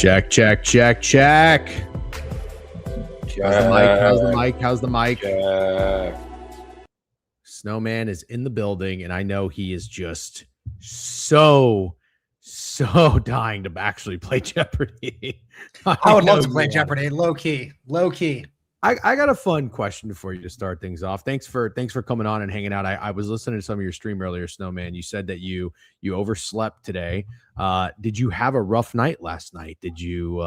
Check. How's the mic? Snowman is in the building, and I know he is just so dying to actually play Jeopardy. I would love to play Jeopardy. Low key. I got a fun question for you to start things off. Thanks for coming on and hanging out. I was listening to some of your stream earlier, Snowman. You said that you overslept today. Did you have a rough night last night? Did you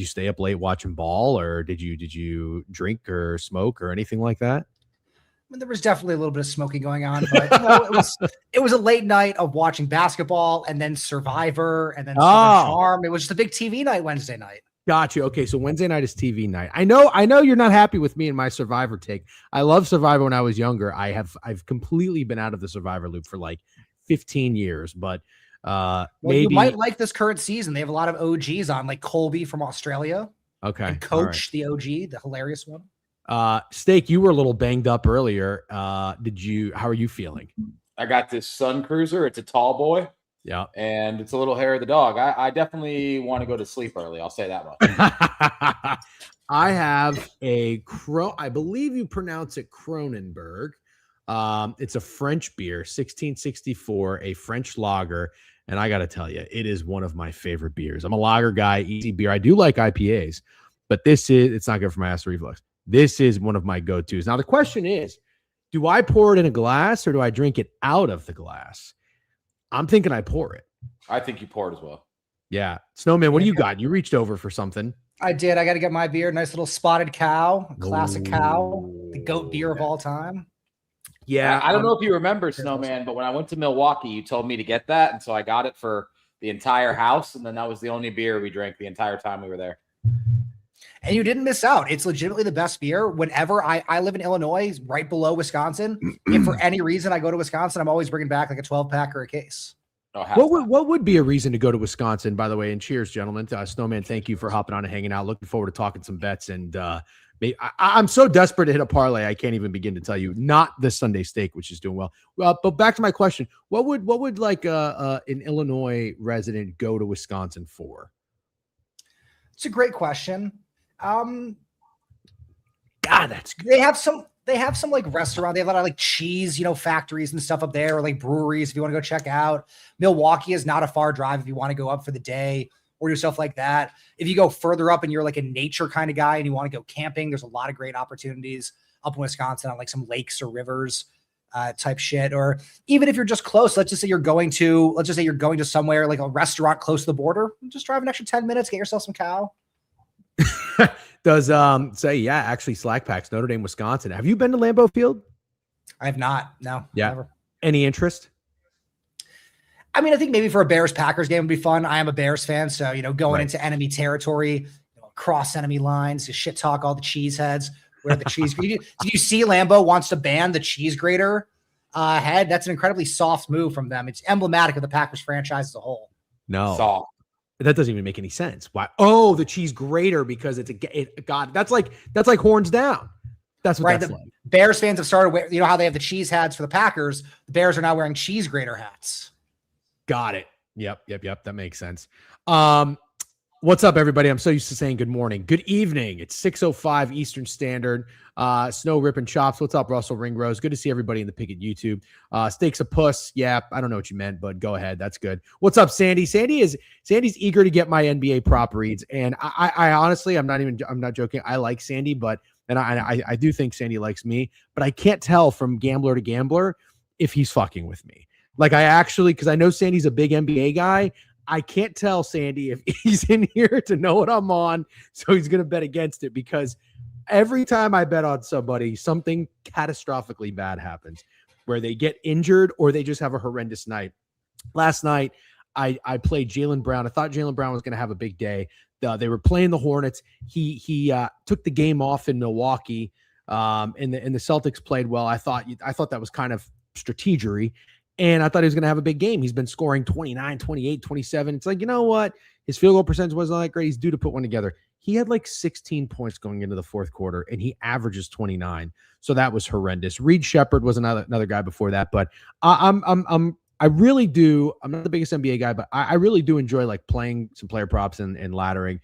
stay up late watching ball, or did you drink or smoke or anything like that? I mean, there was definitely a little bit of smoking going on, but it was a late night of watching basketball and then Survivor and then Southern Charm. It was just a big TV night Wednesday night. Got you. Okay, so Wednesday night is TV night. I know you're not happy with me and my Survivor take. I love Survivor when I was younger. I've completely been out of the Survivor loop for like 15 years, but maybe you might like this current season. They have a lot of OGs on, like Colby from Australia. Okay. And Coach, the OG, the hilarious one. Steak, you were a little banged up earlier. How are you feeling? I got this Sun Cruiser. It's a tall boy. Yeah. And it's a little hair of the dog. I definitely want to go to sleep early. I'll say that much. I have I believe you pronounce it Kronenberg. It's a French beer, 1664, a French lager. And I got to tell you, it is one of my favorite beers. I'm a lager guy, easy beer. I do like IPAs, but it's not good for my acid reflux. This is one of my go-tos. Now, the question is, do I pour it in a glass or do I drink it out of the glass? I'm thinking I pour it. I think you pour it as well. Yeah. Snowman, what do you got? You reached over for something. I did. I got to get my beer. Nice little Spotted Cow, classic cow, the goat beer of all time. Yeah. I don't know if you remember, Snowman, but when I went to Milwaukee, you told me to get that. And so I got it for the entire house. And then that was the only beer we drank the entire time we were there. And you didn't miss out. It's legitimately the best beer. Whenever I live in Illinois, right below Wisconsin. If for any reason I go to Wisconsin, I'm always bringing back like a 12-pack or a case. What would be a reason to go to Wisconsin, by the way? And cheers, gentlemen. Snowman, thank you for hopping on and hanging out. Looking forward to talking some bets. And I'm so desperate to hit a parlay, I can't even begin to tell you. Not the Sunday steak, which is doing well. But back to my question: what would like an Illinois resident go to Wisconsin for? It's a great question. God, that's good. They have some like restaurant. They have a lot of like cheese, factories and stuff up there, or like breweries if you want to go check out. Milwaukee is not a far drive if you want to go up for the day or do stuff like that. If you go further up and you're like a nature kind of guy and you want to go camping, there's a lot of great opportunities up in Wisconsin on like some lakes or rivers type shit. Or even if you're just close, let's just say you're going to somewhere like a restaurant close to the border, just drive an extra 10 minutes, get yourself some cow. Does actually Slack Packs, Notre Dame, Wisconsin. Have you been to Lambeau Field? I have not. No. Yeah. Never. Any interest? I mean, I think maybe for a Bears-Packers game would be fun. I am a Bears fan, so going into enemy territory, cross enemy lines, to shit talk all the cheeseheads. Where the cheese? Did you see Lambeau wants to ban the cheese grater head? That's an incredibly soft move from them. It's emblematic of the Packers franchise as a whole. No. Soft. That doesn't even make any sense. Why? Oh, the cheese grater because God, that's like horns down. That's what that's like. Bears fans have started wearing, how they have the cheese hats for the Packers. The Bears are now wearing cheese grater hats. Got it. Yep. That makes sense. What's up, everybody? I'm so used to saying good morning. Good evening. It's 6:05 Eastern Standard. Snow Ripping Chops. What's up, Russell Ringrose? Good to see everybody in the Pikkit YouTube. Steaks a puss. Yeah, I don't know what you meant, but go ahead. That's good. What's up, Sandy? Sandy's eager to get my NBA prop reads, and I honestly, I'm not joking. I like Sandy, but I do think Sandy likes me, but I can't tell from gambler to gambler if he's fucking with me. Like because I know Sandy's a big NBA guy. I can't tell Sandy if he's in here to know what I'm on, so he's going to bet against it, because every time I bet on somebody, something catastrophically bad happens, where they get injured or they just have a horrendous night. Last night, I played Jaylen Brown. I thought Jaylen Brown was going to have a big day. They were playing the Hornets. He took the game off in Milwaukee, and the Celtics played well. I thought that was kind of strategery. And I thought he was going to have a big game. He's been scoring 29, 28, 27. It's like, you know what? His field goal percentage wasn't that great. He's due to put one together. He had like 16 points going into the fourth quarter, and he averages 29. So that was horrendous. Reed Shepard was another guy before that. But I'm I really do. I'm not the biggest NBA guy, but I really do enjoy like playing some player props and laddering.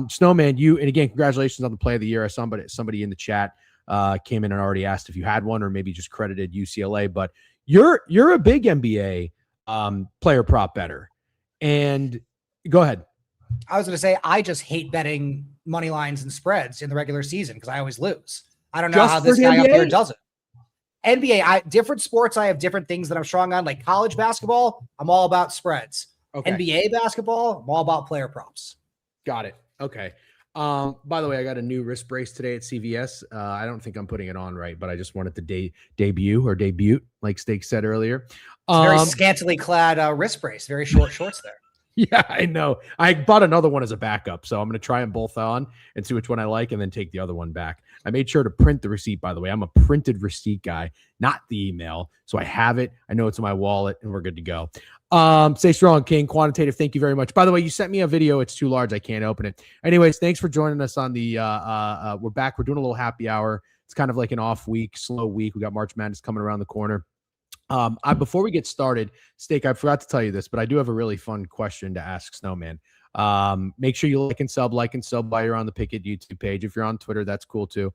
Snowman, and again, congratulations on the play of the year. I saw somebody in the chat came in and already asked if you had one or maybe just credited UCLA, but you're a big NBA player prop better. And go ahead. I was going to say, I just hate betting money lines and spreads in the regular season because I always lose. I don't know Just how this for guy up NBA? here does it. NBA, different sports, I have different things that I'm strong on. Like college basketball, I'm all about spreads. Okay. NBA basketball, I'm all about player props. Got it. Okay. By the way, I got a new wrist brace today at CVS. I don't think I'm putting it on right, but I just wanted to debut, like Steak said earlier. It's a very scantily clad wrist brace, very short shorts there. Yeah, I know. I bought another one as a backup, so I'm going to try them both on and see which one I like and then take the other one back. I made sure to print the receipt, by the way. I'm a printed receipt guy, not the email. So I have it. I know it's in my wallet, and we're good to go. Stay strong, King. Quantitative, thank you very much. By the way, you sent me a video. It's too large. I can't open it. Anyways, thanks for joining us on the we're back. We're doing a little happy hour. It's kind of like an off week, slow week. We got March Madness coming around the corner. Before we get started, Steak, I forgot to tell you this, but I do have a really fun question to ask Snowman. Make sure you like and sub while you're on the Pikkit YouTube page. If you're on Twitter, that's cool too.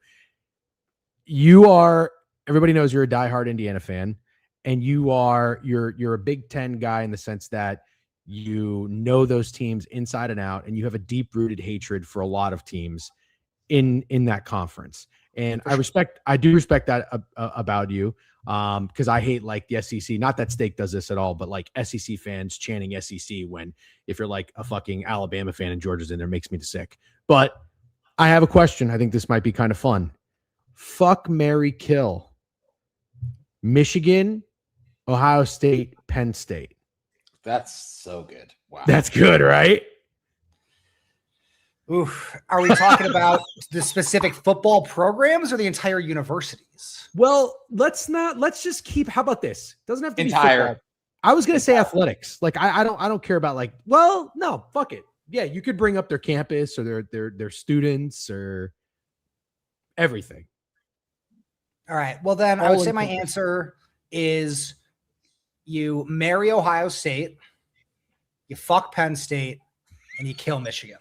Everybody knows you're a diehard Indiana fan, and you're a Big Ten guy in the sense that you know those teams inside and out, and you have a deep-rooted hatred for a lot of teams in that conference. And I do respect that about you. Because I hate like the SEC. Not that Steak does this at all, but like SEC fans chanting SEC if you're like a fucking Alabama fan and Georgia's in there makes me sick. But I have a question. I think this might be kind of fun. Fuck, marry, kill. Michigan, Ohio State, Penn State. That's so good. Wow. That's good, right? Oof. Are we talking about the specific football programs or the entire universities? Well, let's just keep, how about this? Doesn't have to be football. I was going to say athletics. Like, I don't care about like, well, no, fuck it. Yeah. You could bring up their campus or their students or everything. All right. Well, then I would say my answer is you marry Ohio State, you fuck Penn State, and you kill Michigan.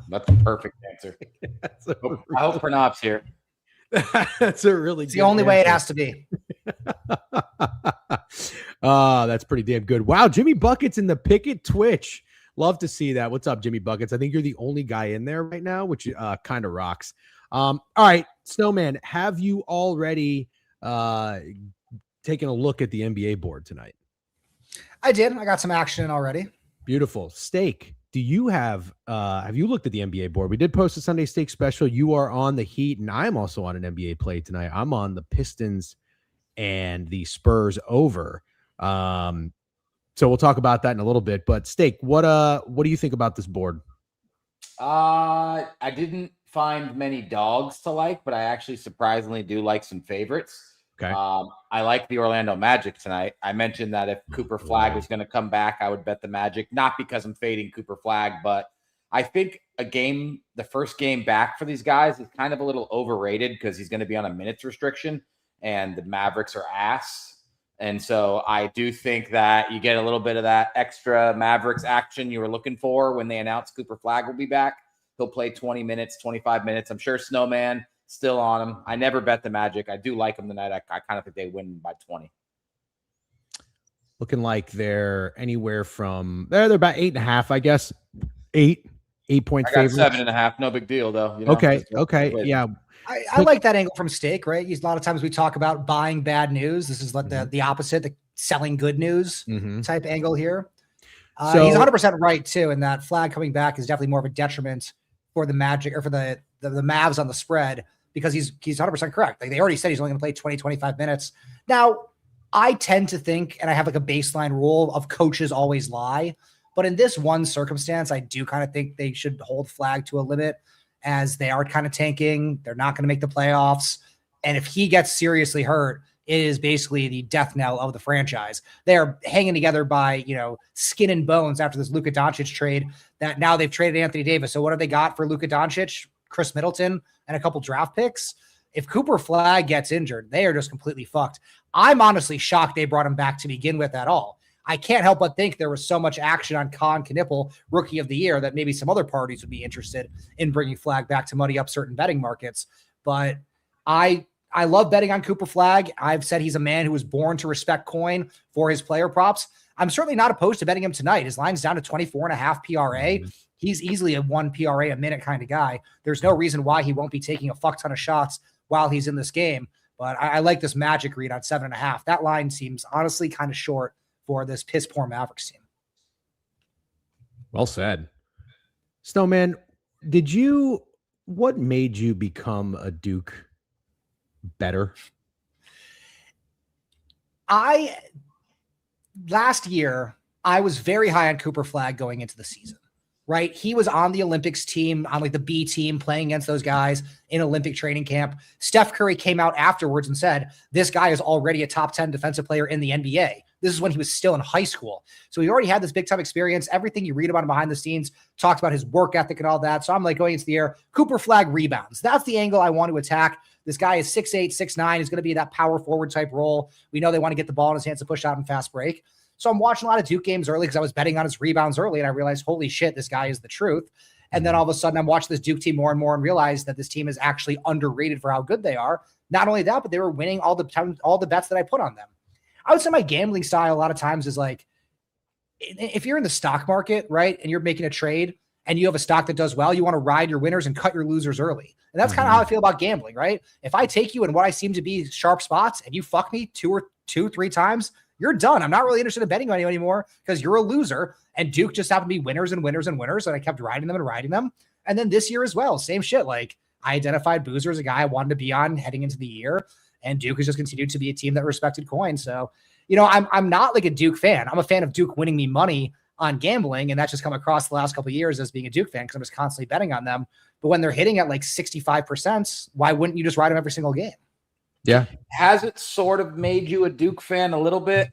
That's the perfect answer. I hope Pranav's here. That's a really it's the only way it has to be. That's pretty damn good. Wow, Jimmy Buckets in the Pikkit Twitch. Love to see that. What's up, Jimmy Buckets? I think you're the only guy in there right now, which kind of rocks. All right, Snowman, have you already taken a look at the NBA board tonight? I did. I got some action in already. Beautiful. Steak, do you have you looked at the NBA board? We did post a Sunday Steak special. You are on the Heat, and I'm also on an NBA play tonight. I'm on the Pistons and the Spurs over. So we'll talk about that in a little bit. But Steak, what do you think about this board? I didn't find many dogs to like, but I actually surprisingly do like some favorites. Okay. I like the Orlando Magic tonight. I mentioned that if Cooper Flagg was going to come back, I would bet the Magic, not because I'm fading Cooper Flagg, but I think the first game back for these guys is kind of a little overrated because he's going to be on a minutes restriction and the Mavericks are ass. And so I do think that you get a little bit of that extra Mavericks action you were looking for when they announced Cooper Flagg will be back. He'll play 20 minutes, 25 minutes. I'm sure Snowman still on him. I never bet the Magic. I do like them tonight. I kind of think they win by 20. Looking like they're anywhere from they're about 8.5, I guess. 8 point favorites. 7.5. No big deal though. You know, okay. Yeah. I like that angle from Steak, right? A lot of times we talk about buying bad news. This is like the opposite, the selling good news type angle here. So, he's 100% right too. And that Flagg coming back is definitely more of a detriment for the Magic or for the Mavs on the spread, because he's 100% correct. Like they already said he's only going to play 20, 25 minutes. Now, I tend to think, and I have like a baseline rule of coaches always lie, but in this one circumstance, I do kind of think they should hold Flagg to a limit, as they are kind of tanking. They're not going to make the playoffs. And if he gets seriously hurt, it is basically the death knell of the franchise. They are hanging together by, skin and bones after this Luka Doncic trade that now they've traded Anthony Davis. So what have they got for Luka Doncic? Chris Middleton and a couple draft picks. If Cooper Flagg gets injured, they are just completely fucked. I'm honestly shocked they brought him back to begin with at all. I can't help but think there was so much action on Con Knippel, rookie of the year, that maybe some other parties would be interested in bringing Flag back to muddy up certain betting markets. But I love betting on Cooper Flag. I've said he's a man who was born to respect coin for his player props. I'm certainly not opposed to betting him tonight. His line's down to 24.5 PRA. He's easily a 1 PRA a minute kind of guy. There's no reason why he won't be taking a fuck ton of shots while he's in this game. But I like this Magic read on 7.5. That line seems honestly kind of short for this piss poor Mavericks team. Well said. Snowman, what made you become a Duke better? Last year, I was very high on Cooper Flag going into the season, right? He was on the Olympics team, on like the B team, playing against those guys in Olympic training camp. Steph Curry came out afterwards and said, this guy is already a top 10 defensive player in the NBA. This is when he was still in high school. So he already had this big time experience. Everything you read about him behind the scenes talks about his work ethic and all that. So I'm like going into the year, Cooper Flag rebounds. That's the angle I want to attack. This guy is 6'8", 6'9", is going to be that power forward type role. We know they want to get the ball in his hands to push out and fast break. So I'm watching a lot of Duke games early because I was betting on his rebounds early, and I realized, holy shit, this guy is the truth. And then all of a sudden I'm watching this Duke team more and more and realize that this team is actually underrated for how good they are. Not only that, but they were winning all the bets that I put on them. I would say my gambling style a lot of times is like, if you're in the stock market, right, and you're making a trade and you have a stock that does well, you want to ride your winners and cut your losers early. And that's kind of how I feel about gambling, right? If I take you in what I seem to be sharp spots and you fuck me two, 3 times, you're done. I'm not really interested in betting on you anymore because you're a loser. And Duke just happened to be winners and winners and winners. And I kept riding them and riding them. And then this year as well, same shit. Like I identified Boozer as a guy I wanted to be on heading into the year. And Duke has just continued to be a team that respected coin. So, I'm not like a Duke fan. I'm a fan of Duke winning me money on gambling. And that's just come across the last couple of years as being a Duke fan because I'm just constantly betting on them. But when they're hitting at like 65%, why wouldn't you just ride them every single game? Yeah. Has it sort of made you a Duke fan a little bit?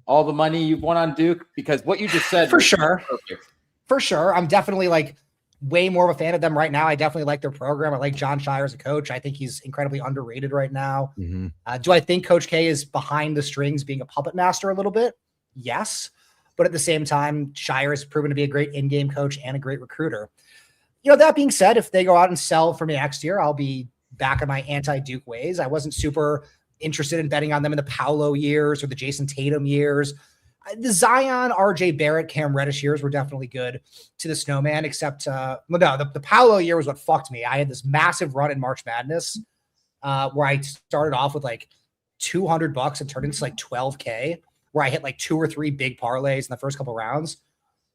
All the money you've won on Duke? Because what you just said. For sure. Perfect. For sure. I'm definitely like way more of a fan of them right now. I definitely like their program. I like John Shire as a coach. I think he's incredibly underrated right now. Do I think Coach K is behind the strings being a puppet master a little bit? Yes. But at the same time, Shire has proven to be a great in-game coach and a great recruiter. That being said, if they go out and sell for me next year, I'll be back in my anti-Duke ways. I wasn't super interested in betting on them in the Paolo years or the Jason Tatum years. The Zion, RJ Barrett, Cam Reddish years were definitely good to the Snowman, except, the Paolo year was what fucked me. I had this massive run in March Madness where I started off with like $200 and turned into like 12K, where I hit like 2 or 3 big parlays in the first couple rounds.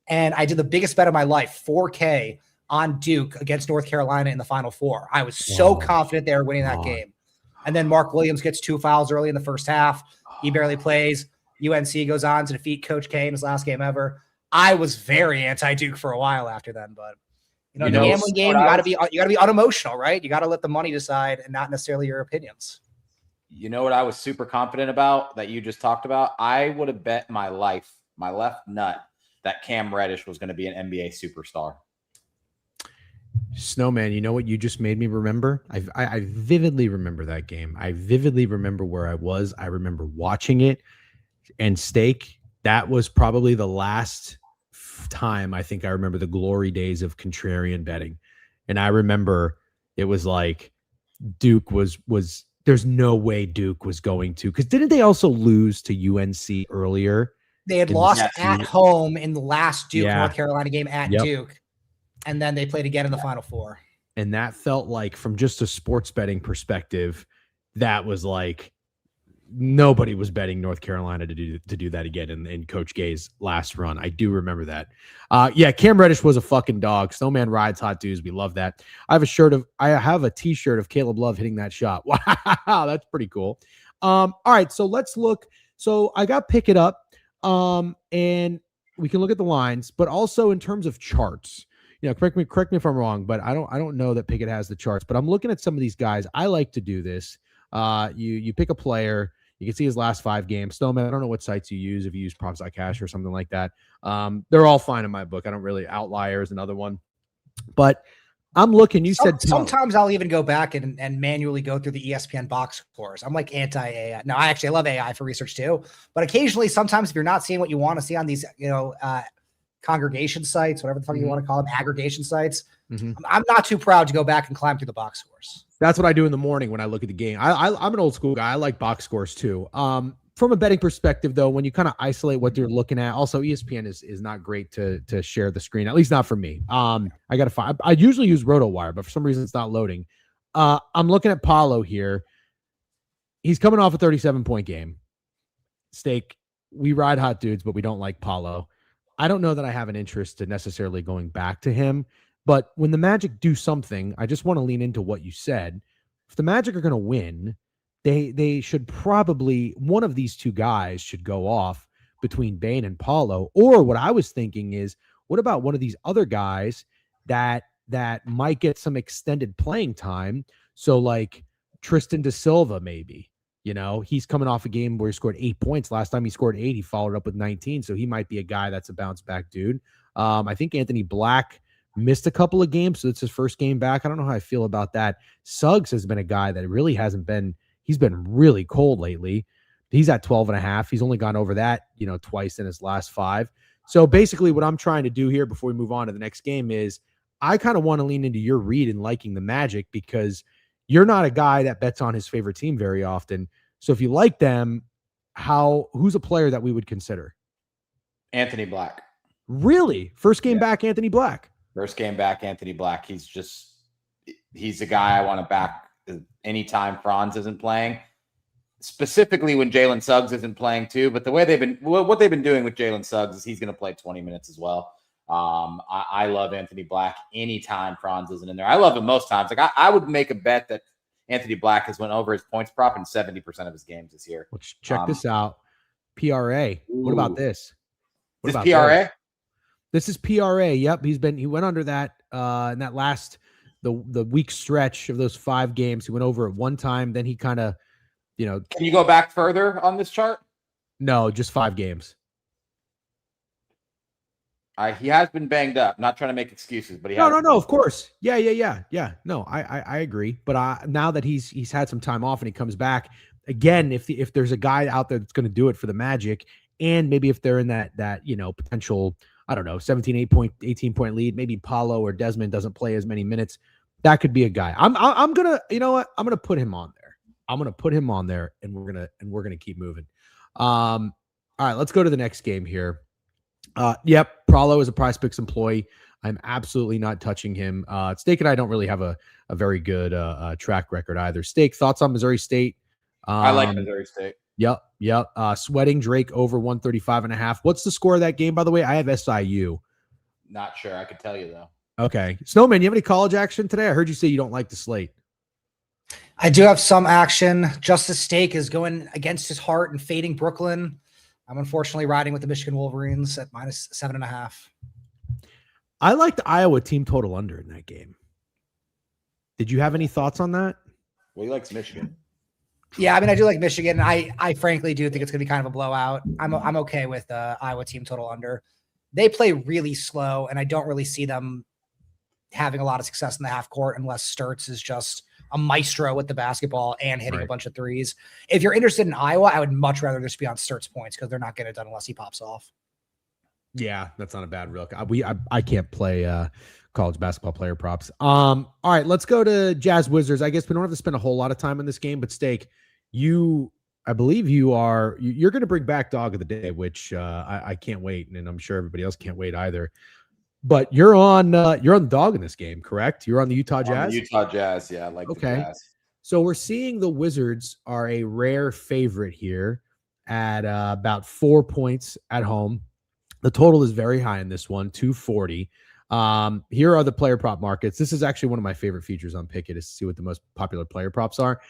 And I did the biggest bet of my life, 4K on Duke against North Carolina in the Final Four. I was so confident they were winning that game. And then Mark Williams gets 2 fouls early in the first half. He barely plays. UNC goes on to defeat Coach K in his last game ever. I was very anti-Duke for a while after then, but the gambling game, you gotta be unemotional, right? You gotta let the money decide and not necessarily your opinions. You know what I was super confident about that you just talked about? I would have bet my life, my left nut, that Cam Reddish was going to be an NBA superstar. Snowman, you know what you just made me remember? I vividly remember that game. I vividly remember where I was. I remember watching it. And Steak, that was probably the last time I think I remember the glory days of contrarian betting. And I remember it was like Duke was there's no way Duke was going to, because didn't they also lose to UNC earlier? They had lost at home in the last Duke North Carolina game at Duke. And then they played again in the Final Four. And that felt like, from just a sports betting perspective, that was like nobody was betting North Carolina to do that again in Coach Gay's last run. I do remember that. Cam Reddish was a fucking dog. Snowman rides hot dudes. We love that. I have a t-shirt of Caleb Love hitting that shot. Wow, that's pretty cool. All right, so let's look. So I got Pikkit up, and we can look at the lines, but also in terms of charts. Correct me if I'm wrong, but I don't know that Pikkit has the charts, but I'm looking at some of these guys. I like to do this. You pick a player, you can see his last 5 games. Snowman, I don't know what sites you use, if you use props.cash or something like that. They're all fine in my book. I don't really. Outlier is another one. But I'm looking. You said sometimes I'll even go back and manually go through the ESPN box scores. I'm like anti-AI. No, I love AI for research too. But occasionally, sometimes if you're not seeing what you want to see on these, congregation sites, whatever the fuck you want to call them, aggregation sites, I'm not too proud to go back and climb through the box scores. That's what I do in the morning when I look at the game. I'm an old school guy. I like box scores too. From a betting perspective, though, when you kind of isolate what you're looking at, also ESPN is not great to share the screen, at least not for me. I got to find. I usually use RotoWire, but for some reason it's not loading. I'm looking at Paulo here. He's coming off a 37-point game. Steak, we ride hot dudes, but we don't like Paulo. I don't know that I have an interest to necessarily going back to him, but when the Magic do something, I just want to lean into what you said. If the Magic are going to win, they should probably, one of these two guys should go off between Bane and Paulo. Or what I was thinking is, what about one of these other guys that might get some extended playing time? So like Tristan da Silva, maybe, he's coming off a game where he scored 8 points. Last time he scored 8, he followed up with 19. So he might be a guy that's a bounce back dude. I think Anthony Black missed a couple of games, so it's his first game back. I don't know how I feel about that. Suggs has been a guy that really hasn't been, he's been really cold lately. He's at 12.5. He's only gone over that, twice in his last 5. So basically what I'm trying to do here before we move on to the next game is I kind of want to lean into your read and liking the Magic, because you're not a guy that bets on his favorite team very often. So if you like them, who's a player that we would consider? Anthony Black. Really? First game back, Anthony Black. First game back, Anthony Black. He's a guy I want to back anytime Franz isn't playing, specifically when Jalen Suggs isn't playing too. But the way what they've been doing with Jalen Suggs is he's going to play 20 minutes as well. I love Anthony Black anytime Franz isn't in there. I love him most times. Like I would make a bet that Anthony Black has went over his points prop in 70% of his games this year. Let's check this out. PRA. What about this? This PRA? This is PRA. Yep. He went under that in that last the week stretch of those 5 games. He went over it one time. Then he kind of, Can you go back further on this chart? No, just 5 games. He has been banged up. Not trying to make excuses, but no. Of course, yeah. No, I agree. But now that he's had some time off and he comes back again, if there's a guy out there that's going to do it for the Magic, and maybe if they're in that potential, I don't know, 18 point lead, maybe Paulo or Desmond doesn't play as many minutes, that could be a guy. I'm gonna, I'm gonna put him on there. And we're gonna keep moving. All right, let's go to the next game here. Yep, Paulo is a Prize Picks employee. I'm absolutely not touching him. Steak and I don't really have a very good track record either. Steak, thoughts on Missouri State? I like Missouri State. Yep. Sweating Drake over 135.5. What's the score of that game, by the way? I have SIU. Not sure. I could tell you, though. Okay. Snowman, you have any college action today? I heard you say you don't like the slate. I do have some action. Justice Steak is going against his heart and fading Brooklyn. I'm unfortunately riding with the Michigan Wolverines at -7.5. I like the Iowa team total under in that game. Did you have any thoughts on that? Well, he likes Michigan. Yeah, I mean, I do like Michigan. I frankly do think it's going to be kind of a blowout. I'm okay with Iowa team total under. They play really slow, and I don't really see them having a lot of success in the half court unless Sturts is just a maestro with the basketball and hitting a bunch of threes. If you're interested in Iowa, I would much rather just be on Sturts points because they're not getting it done unless he pops off. Yeah, that's not a bad look. I can't play college basketball player props. All right, let's go to Jazz Wizards. I guess we don't have to spend a whole lot of time on this game, but Steak, I believe you're going to bring back Dog of the Day, which I can't wait, and I'm sure everybody else can't wait either. But you're on the dog in this game, correct? You're on the Utah Jazz? The Utah Jazz, yeah. I like the Jazz. So we're seeing the Wizards are a rare favorite here at about 4 points at home. The total is very high in this one, 240. Here are the player prop markets. This is actually one of my favorite features on Pikkit is to see what the most popular player props are.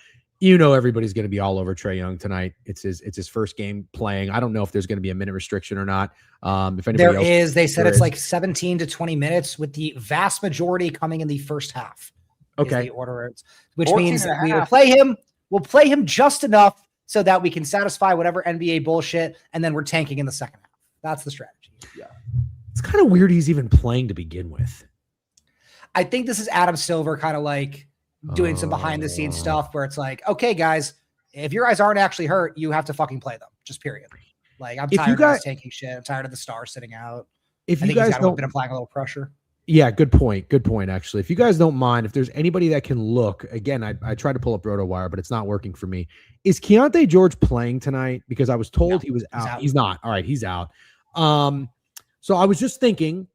Everybody's going to be all over Trae Young tonight. It's his first game playing. I don't know if there's going to be a minute restriction or not. If anybody there else, is, they said it's like 17 to 20 minutes, with the vast majority coming in the first half. Okay, the order, which means we will play him. We'll play him just enough so that we can satisfy whatever NBA bullshit, and then we're tanking in the second half. That's the strategy. Yeah, it's kind of weird he's even playing to begin with. I think this is Adam Silver kind of like doing some behind the scenes stuff where it's like, okay, guys, if your guys aren't actually hurt, you have to fucking play them. Just period. Like, I'm tired of this taking shit. I'm tired of the star sitting out. If I you think guys he's been applying a little pressure. Yeah, good point. Good point, actually. If you guys don't mind, if there's anybody that can look, again, I tried to pull up RotoWire, but it's not working for me. Is Keontae George playing tonight? Because I was told he was out. He's not. All right, he's out. So I was just thinking,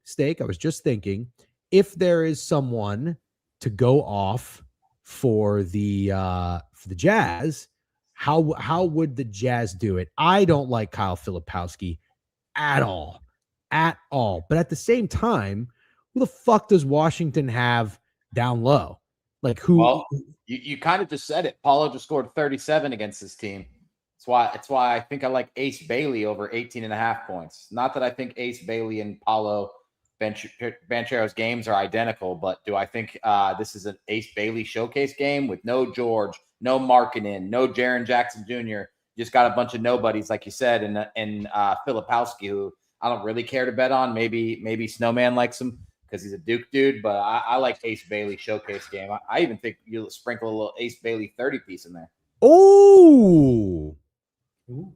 if there is someone to go off for the Jazz, how would the Jazz do it? I don't like Kyle Filipowski at all. But at the same time, who the fuck does Washington have down low? Like who? Well, you kind of just said it. Paulo just scored 37 against this team. That's why I think I like Ace Bailey over 18.5 points. Not that I think Ace Bailey and Paulo Banchero's games are identical, but do I think this is an Ace Bailey showcase game with no George, no Markkanen, no Jaren Jackson Jr. Just got a bunch of nobodies, like you said, and Filipowski, who I don't really care to bet on. Maybe Snowman likes him because he's a Duke dude, but I like Ace Bailey showcase game. I even think you'll sprinkle a little Ace Bailey 30 piece in there. Oh, well,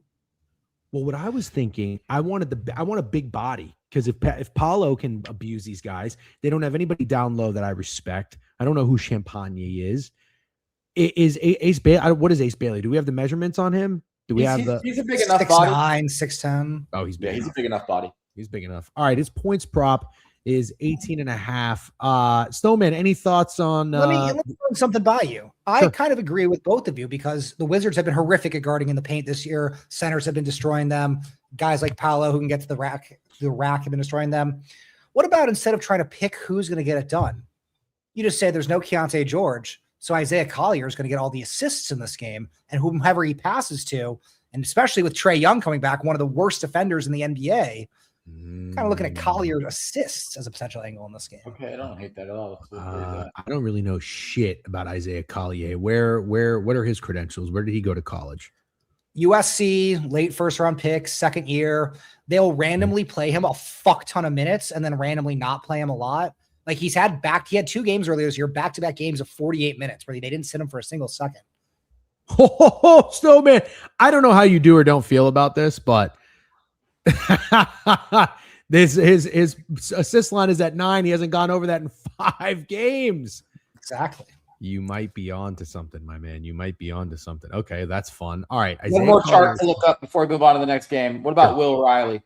what I was thinking, I want a big body because if Paulo can abuse these guys, they don't have anybody down low that I respect. I don't know who Champagne is. Is Ace Bailey? What is Ace Bailey? Do we have the measurements on him? Do we have the? He's a big enough body. 6'9", 6'10". Oh, he's big. Yeah, he's a big enough body. He's big enough. All right, his points prop is 18.5. Snowman, any thoughts on? Let me run something by you. I kind of agree with both of you because the Wizards have been horrific at guarding in the paint this year. Centers have been destroying them. Guys like Paolo who can get to the rack have been destroying them. What about instead of trying to pick who's going to get it done, you just say there's no Keontae George, so Isaiah Collier is going to get all the assists in this game, and whomever he passes to, and especially with Trae Young coming back, one of the worst defenders in the NBA. Kind of looking at Collier's assists as a potential angle in this game. Okay, I don't hate that at all. I don't really know shit about Isaiah Collier. What are his credentials? Where did he go to college? USC, late first round pick, second year. They'll randomly play him a fuck ton of minutes and then randomly not play him a lot. Like he had 2 games earlier this year, back-to-back games of 48 minutes where they didn't sit him for a single second. Oh, Snowman. I don't know how you do or don't feel about this, but his assist line is at 9. He hasn't gone over that in 5 games. Exactly. You might be on to something, my man. You might be on to something. Okay, that's fun. All right. One more chart to look up before we move on to the next game. What about Will Riley?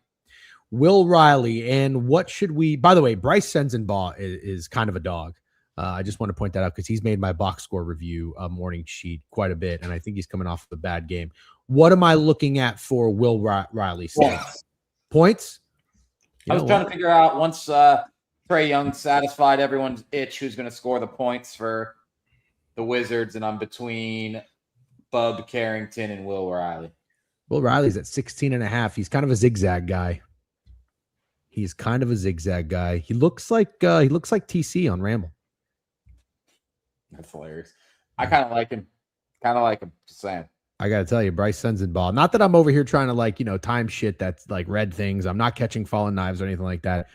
Will Riley, and what should we? By the way, Bryce Sensenbaugh is kind of a dog. I just want to point that out because he's made my box score review morning sheet quite a bit, and I think he's coming off of a bad game. What am I looking at for Will Riley? Points? I was trying to figure out once Trae Young satisfied everyone's itch, who's going to score the points for the Wizards, and I'm between Bub Carrington and Will Riley. Will Riley's at 16.5. He's kind of a zigzag guy. He looks like TC on Ramble. That's hilarious. I kind of like him. Just saying. I got to tell you, Bryce Sensenbaugh. Not that I'm over here trying to time shit that's like red things. I'm not catching fallen knives or anything like that.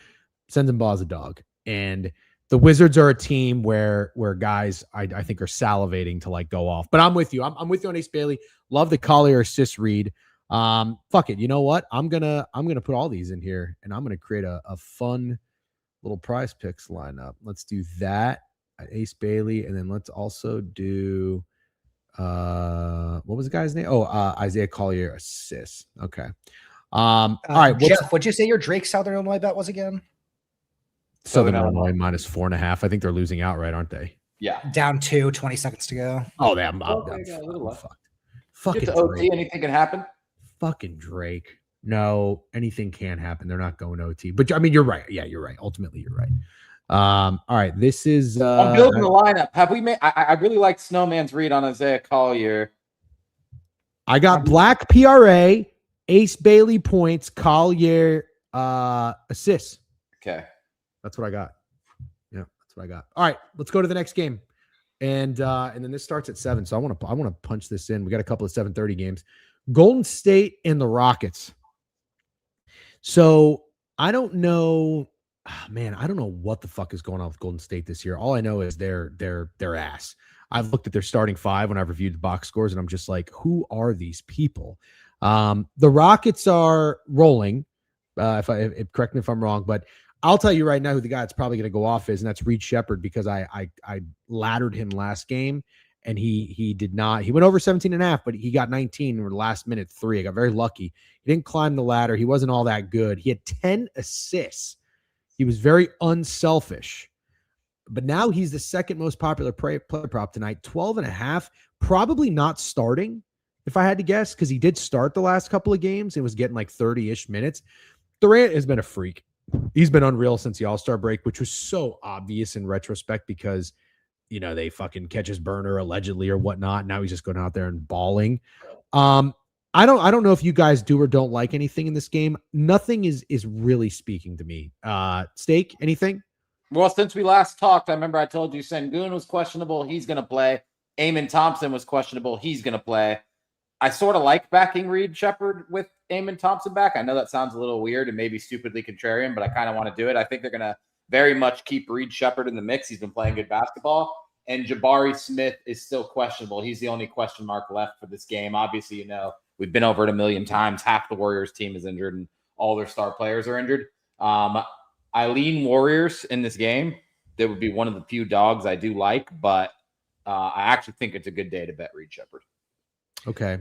Sensenbaugh is a dog, and the Wizards are a team where guys I think are salivating to go off. But I'm with you. I'm with you on Ace Bailey. Love the Collier assist read. Fuck it. You know what? I'm gonna put all these in here, and I'm gonna create a fun little prize picks lineup. Let's do that at Ace Bailey, and then let's also do what was the guy's name? Isaiah Collier assists. Okay. All right. Jeff, what'd you say your Drake Southern Illinois bet was again? Southern Illinois minus 4.5. I think they're losing outright, aren't they? Yeah. Down 2, 20 seconds to go. Oh, I'm fucked. Fucking OT, anything can happen. Fucking Drake. No, anything can happen. They're not going OT. But I mean, you're right. Yeah, you're right. Ultimately, you're right. All right. This is I'm building the lineup. Have we made I really like Snowman's read on Isaiah Collier. I got Black PRA, Ace Bailey points, Collier assists. Okay. That's what I got. Yeah, that's what I got. All right, let's go to the next game. And then this starts at 7. So I want to punch this in. We got a couple of 7:30 games. Golden State and the Rockets. So I don't know man, I don't know what the fuck is going on with Golden State this year. All I know is they're ass. I've looked at their starting five when I've reviewed the box scores, and I'm just like, who are these people? The Rockets are rolling. If correct me if I'm wrong, but I'll tell you right now who the guy that's probably going to go off is, and that's Reed Shepherd, because I laddered him last game, and he did not. He went over 17.5, but he got 19 in the last minute 3. I got very lucky. He didn't climb the ladder. He wasn't all that good. He had 10 assists. He was very unselfish. But now he's the second most popular player prop tonight. 12.5, probably not starting, if I had to guess, because he did start the last couple of games. It was getting like 30-ish minutes. Durant has been a freak. He's been unreal since the All-Star break, which was so obvious in retrospect because, you know, they fucking catch his burner allegedly or whatnot. Now he's just going out there and balling. I don't know if you guys do or don't like anything in this game. Nothing is really speaking to me. Steak, anything? Well, since we last talked, I remember I told you Sengun was questionable. He's going to play. Eamon Thompson was questionable. He's going to play. I sort of like backing Reed Shepherd with Eamon Thompson back. I know that sounds a little weird and maybe stupidly contrarian, but I kind of want to do it. I think they're going to very much keep Reed Shepherd in the mix. He's been playing good basketball. And Jabari Smith is still questionable. He's the only question mark left for this game. Obviously, you know, we've been over it a million times. Half the Warriors team is injured and all their star players are injured. I lean Warriors in this game. That would be one of the few dogs I do like, but I actually think it's a good day to bet Reed Shepherd. Okay.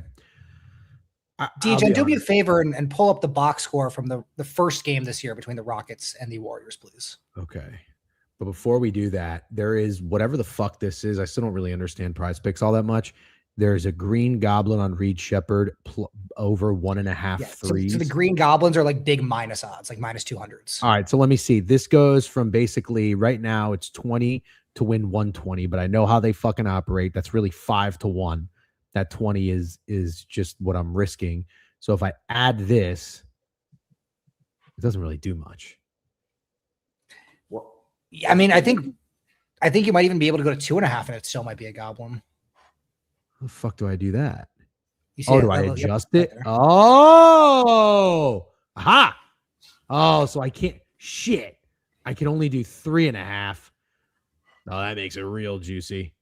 DJ, do me a favor and pull up the box score from the first game this year between the Rockets and the Warriors, please. Okay. But before we do that, there is whatever the fuck this is. I still don't really understand prize picks all that much. There's a green goblin on Reed Shepherd over 1.5 threes. So the green goblins are like big minus odds, like minus 200s. All right. So let me see. This goes from basically right now it's 20 to win 120, but I know how they fucking operate. That's really 5-1. That 20 is just what I'm risking. So if I add this, it doesn't really do much. Well, I mean, I think you might even be able to go to 2.5 and it still might be a goblin. How the fuck do I do that? Oh, do I adjust it? Oh, aha. Oh, so I can't. Shit. I can only do 3.5. Oh, that makes it real juicy.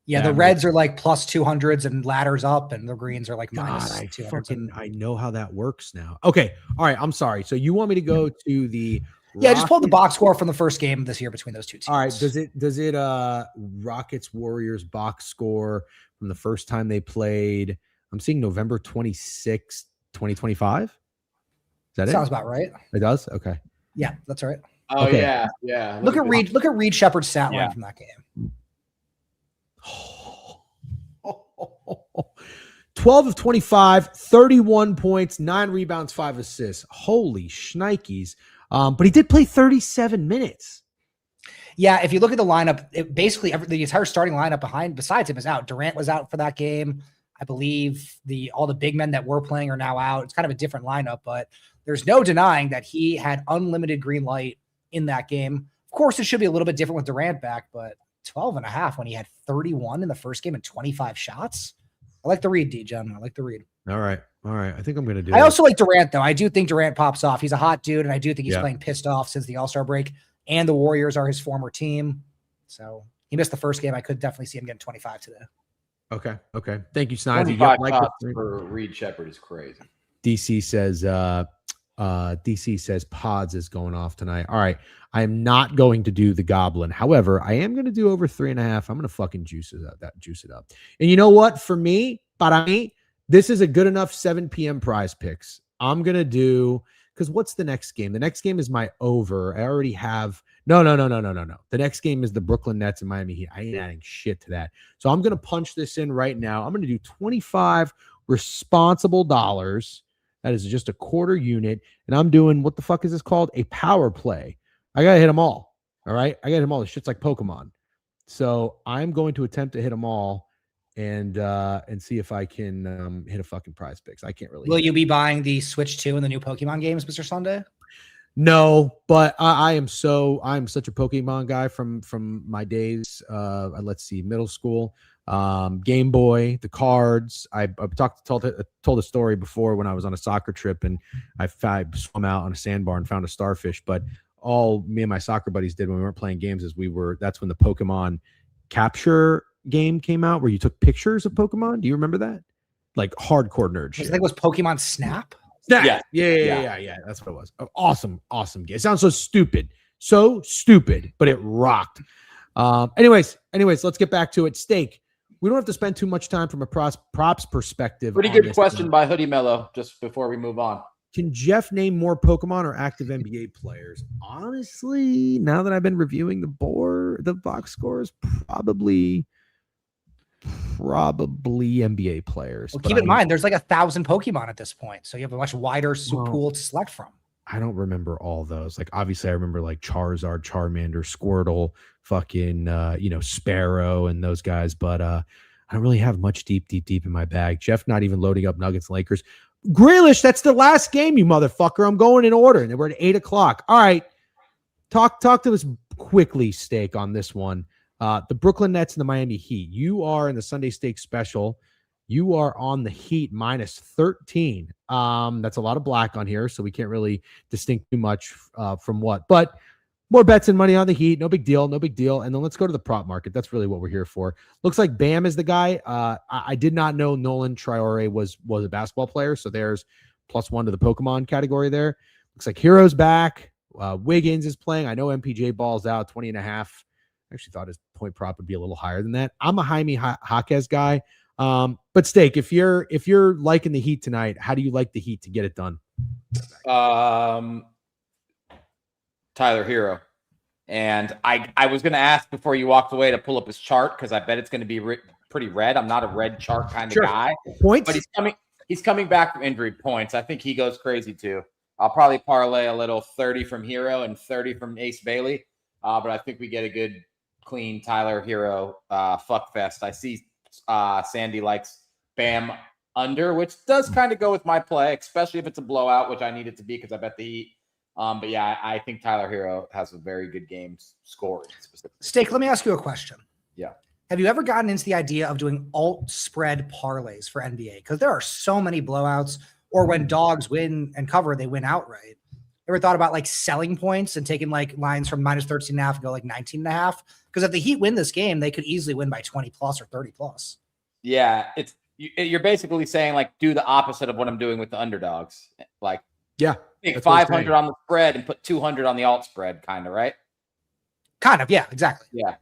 Yeah, the reds are like plus 200s and ladders up, and the greens are like minus 200s. I know how that works now. Okay. All right. I'm sorry. So you want me to go to the just pull the box score from the first game this year between those two teams. All right. Does it Rockets Warriors box score from the first time they played? I'm seeing November 26, 2025. Is that Sounds about right. It does? Okay. Yeah, that's right. Oh, okay. Yeah. Look at Reed Shepherd's stat line from that game. 12 of 25, 31 points, 9 rebounds, 5 assists. Holy shnikes. But he did play 37 minutes. Yeah, if you look at the lineup, the entire starting lineup besides him is out. Durant was out for that game. I believe all the big men that were playing are now out. It's kind of a different lineup, but there's no denying that he had unlimited green light in that game. Of course, it should be a little bit different with Durant back, but 12.5 when he had 31 in the first game and 25 shots. I like the read, D-John. I like the read. All right. I think I'm going to do I also like Durant, though. I do think Durant pops off. He's a hot dude, and I do think he's playing pissed off since the All-Star break, and the Warriors are his former team. So he missed the first game. I could definitely see him getting 25 today. Okay. Thank you, Snide. 25 shots for Reed Shepherd is crazy. DC says pods is going off tonight. All right. I am not going to do the goblin. However, I am going to do over 3.5. I'm going to fucking juice it up. And you know what? For me, para mí, this is a good enough 7 p.m. prize picks. I'm going to do, because what's the next game? The next game is my over. I already have, no. The next game is the Brooklyn Nets and Miami Heat. I ain't adding shit to that. So I'm going to punch this in right now. I'm going to do 25 responsible dollars. That is just a quarter unit. And I'm doing, what the fuck is this called? A power play. I got to hit them all. All right. I got to hit them all. This shit's like Pokemon. So I'm going to attempt to hit them all and see if I can hit a fucking prize picks. I can't really. Will you be buying the Switch 2 and the new Pokemon games, Mr. Sunday? No, but I'm such a Pokemon guy from my days. Let's see, middle school. Game Boy, the cards. I told a story before when I was on a soccer trip and I swam out on a sandbar and found a starfish. But all me and my soccer buddies did when we weren't playing games is that's when the Pokemon capture game came out where you took pictures of Pokemon. Do you remember that? Like hardcore nerd shit. I think it was Pokemon Snap. Yeah. That's what it was. Awesome game. It sounds so stupid, but it rocked. Anyways, let's get back to it. Steak. We don't have to spend too much time from a props perspective. Pretty good question by Hoodie Mellow. Just before we move on, can Jeff name more Pokemon or active NBA players? Honestly, now that I've been reviewing the box scores, probably NBA players. Well, keep in mind, there's like 1,000 Pokemon at this point, so you have a much wider pool to select from. I don't remember all those. Like, obviously, I remember like Charizard, Charmander, Squirtle, fucking, Sparrow and those guys. But I don't really have much deep in my bag. Jeff not even loading up Nuggets and Lakers. Grealish, that's the last game, you motherfucker. I'm going in order, and we're at 8:00. All right, talk to us quickly, Steak, on this one. The Brooklyn Nets and the Miami Heat. You are in the Sunday Steak special. You are on the Heat minus 13. That's a lot of black on here, so we can't really distinct too much from what. But more bets and money on the Heat. No big deal. And then let's go to the prop market. That's really what we're here for. Looks like Bam is the guy. I did not know Nolan Traore was a basketball player, so there's +1 to the Pokemon category there. Looks like Hero's back. Wiggins is playing. I know MPJ balls out 20.5. I actually thought his point prop would be a little higher than that. I'm a Jaime Jaquez guy. But Steak, if you're liking the Heat tonight, how do you like the Heat to get it done? Tyler Hero. And I was going to ask before you walked away to pull up his chart because I bet it's going to be pretty red. I'm not a red chart kind of guy. Points? But he's coming back from injury. Points. I think he goes crazy too. I'll probably parlay a little 30 from Hero and 30 from Ace Bailey. But I think we get a good, clean Tyler Hero fuck fest. I see Sandy likes Bam under, which does kind of go with my play, especially if it's a blowout, which I need it to be because I bet the Heat. But yeah, I think Tyler Hero has a very good game scoring specifically. Steak, let me ask you a question. Yeah. Have you ever gotten into the idea of doing alt spread parlays for NBA? Because there are so many blowouts, or when dogs win and cover, they win outright. Ever thought about like selling points and taking like lines from minus 13.5 and go like 19.5? Because if the Heat win this game, they could easily win by 20 plus or 30 plus. Yeah, you're basically saying like do the opposite of what I'm doing with the underdogs. Like, yeah, take 500 on the spread and put 200 on the alt spread, kind of, right? Kind of, yeah, exactly. Yeah,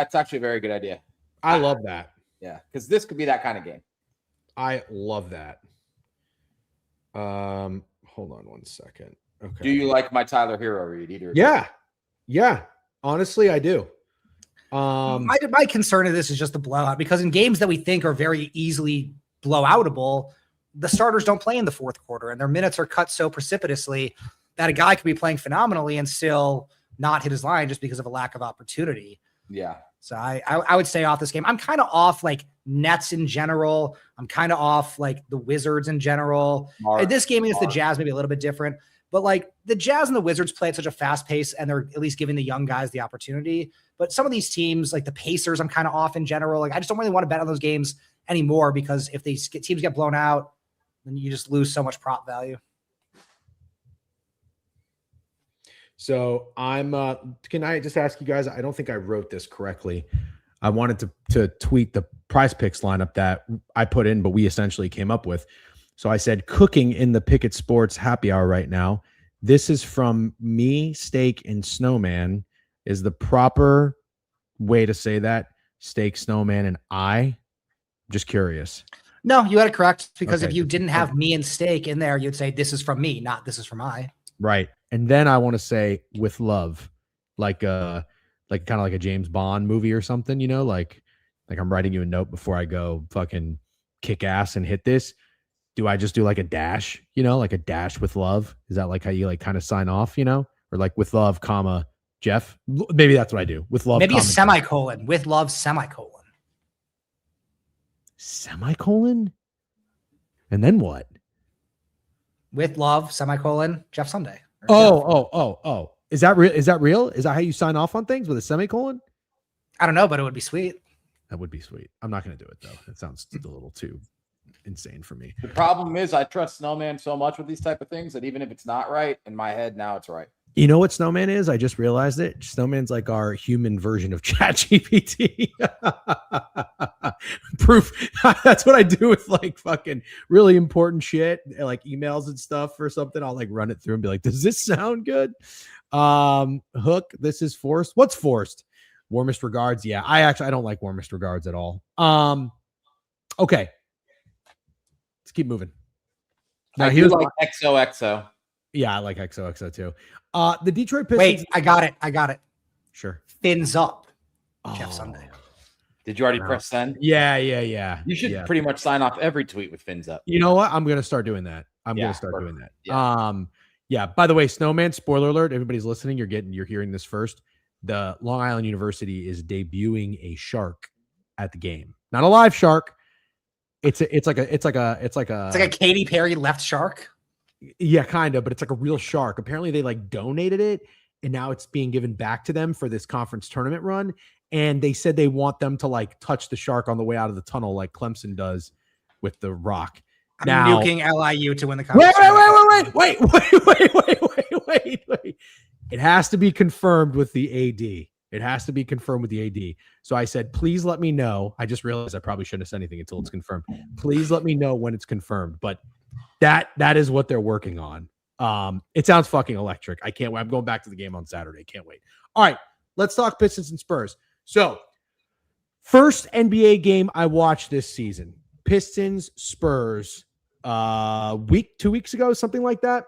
it's actually a very good idea. I love that. Yeah, because this could be that kind of game. I love that. Hold on one second. Okay. Do you like my Tyler Hero read either? Yeah. Honestly, I do. My concern of this is just the blowout, because in games that we think are very easily blowoutable, the starters don't play in the fourth quarter and their minutes are cut so precipitously that a guy could be playing phenomenally and still not hit his line just because of a lack of opportunity. Yeah. So I would stay off this game. I'm kind of off like Nets in general. I'm kind of off like the Wizards in general. This game against the Jazz maybe a little bit different, but like the Jazz and the Wizards play at such a fast pace and they're at least giving the young guys the opportunity. But some of these teams, like the Pacers, I'm kind of off in general. Like I just don't really want to bet on those games anymore, because if these teams get blown out, then you just lose so much prop value. So can I just ask you guys, I don't think I wrote this correctly. I wanted to tweet the Prize Picks lineup that I put in, but we essentially came up with. So I said cooking in the Pikkit Sports happy hour right now. This is from me, Steak, and Snowman. Is the proper way to say that Steak, Snowman, and I? Just curious. No, you had it correct, because Okay. if you didn't have me and Steak in there, you'd say this is from me, not this is from I. Right. And then I want to say with love, like kind of like a James Bond movie or something, like I'm writing you a note before I go fucking kick ass and hit this. Do I just do like a dash, like a dash with love? Is that like how you like kind of sign off, or like with love, comma, Jeff? Maybe that's what I do. With love. Maybe a comma, semicolon. With love, semicolon. Semicolon? And then what? With love, semicolon, Jeff Sunday. Oh. Is that real? Is that how you sign off on things, with a semicolon? I don't know, but it would be sweet. That would be sweet. I'm not going to do it though. It sounds a little too insane for me. The problem is I trust Snowman so much with these type of things that even if it's not right, in my head now it's right. You know what Snowman is? I just realized it. Snowman's like our human version of ChatGPT. Proof. That's what I do with like fucking really important shit, like emails and stuff or something. I'll like run it through and be like, does this sound good? Hook, this is forced. What's forced? Warmest regards. Yeah, I don't like warmest regards at all. Okay. Let's keep moving. Now I do like XOXO. Yeah, I like XOXO too. The Detroit Pistons. Wait, I got it. Sure. Fins up. Jeff Sunday. Did you already press send? Yeah. You should pretty much sign off every tweet with fins up. You know what? I'm gonna start doing that. Doing that. Yeah. By the way, Snowman, spoiler alert, everybody's listening. You're hearing this first. The Long Island University is debuting a shark at the game. Not a live shark. It's like a Katy Perry left shark. Yeah, kind of, but it's like a real shark. Apparently they like donated it and now it's being given back to them for this conference tournament run. And they said they want them to like touch the shark on the way out of the tunnel like Clemson does with the Rock. I'm nuking LIU to win the conference. Wait. It has to be confirmed with the AD. So I said, please let me know. I just realized I probably shouldn't have said anything until it's confirmed. Please let me know when it's confirmed. But that is what they're working on. It sounds fucking electric. I can't wait. I'm going back to the game on Saturday. Can't wait. All right, let's talk Pistons and Spurs. So first NBA game I watched this season, Pistons Spurs, 2 weeks ago, something like that.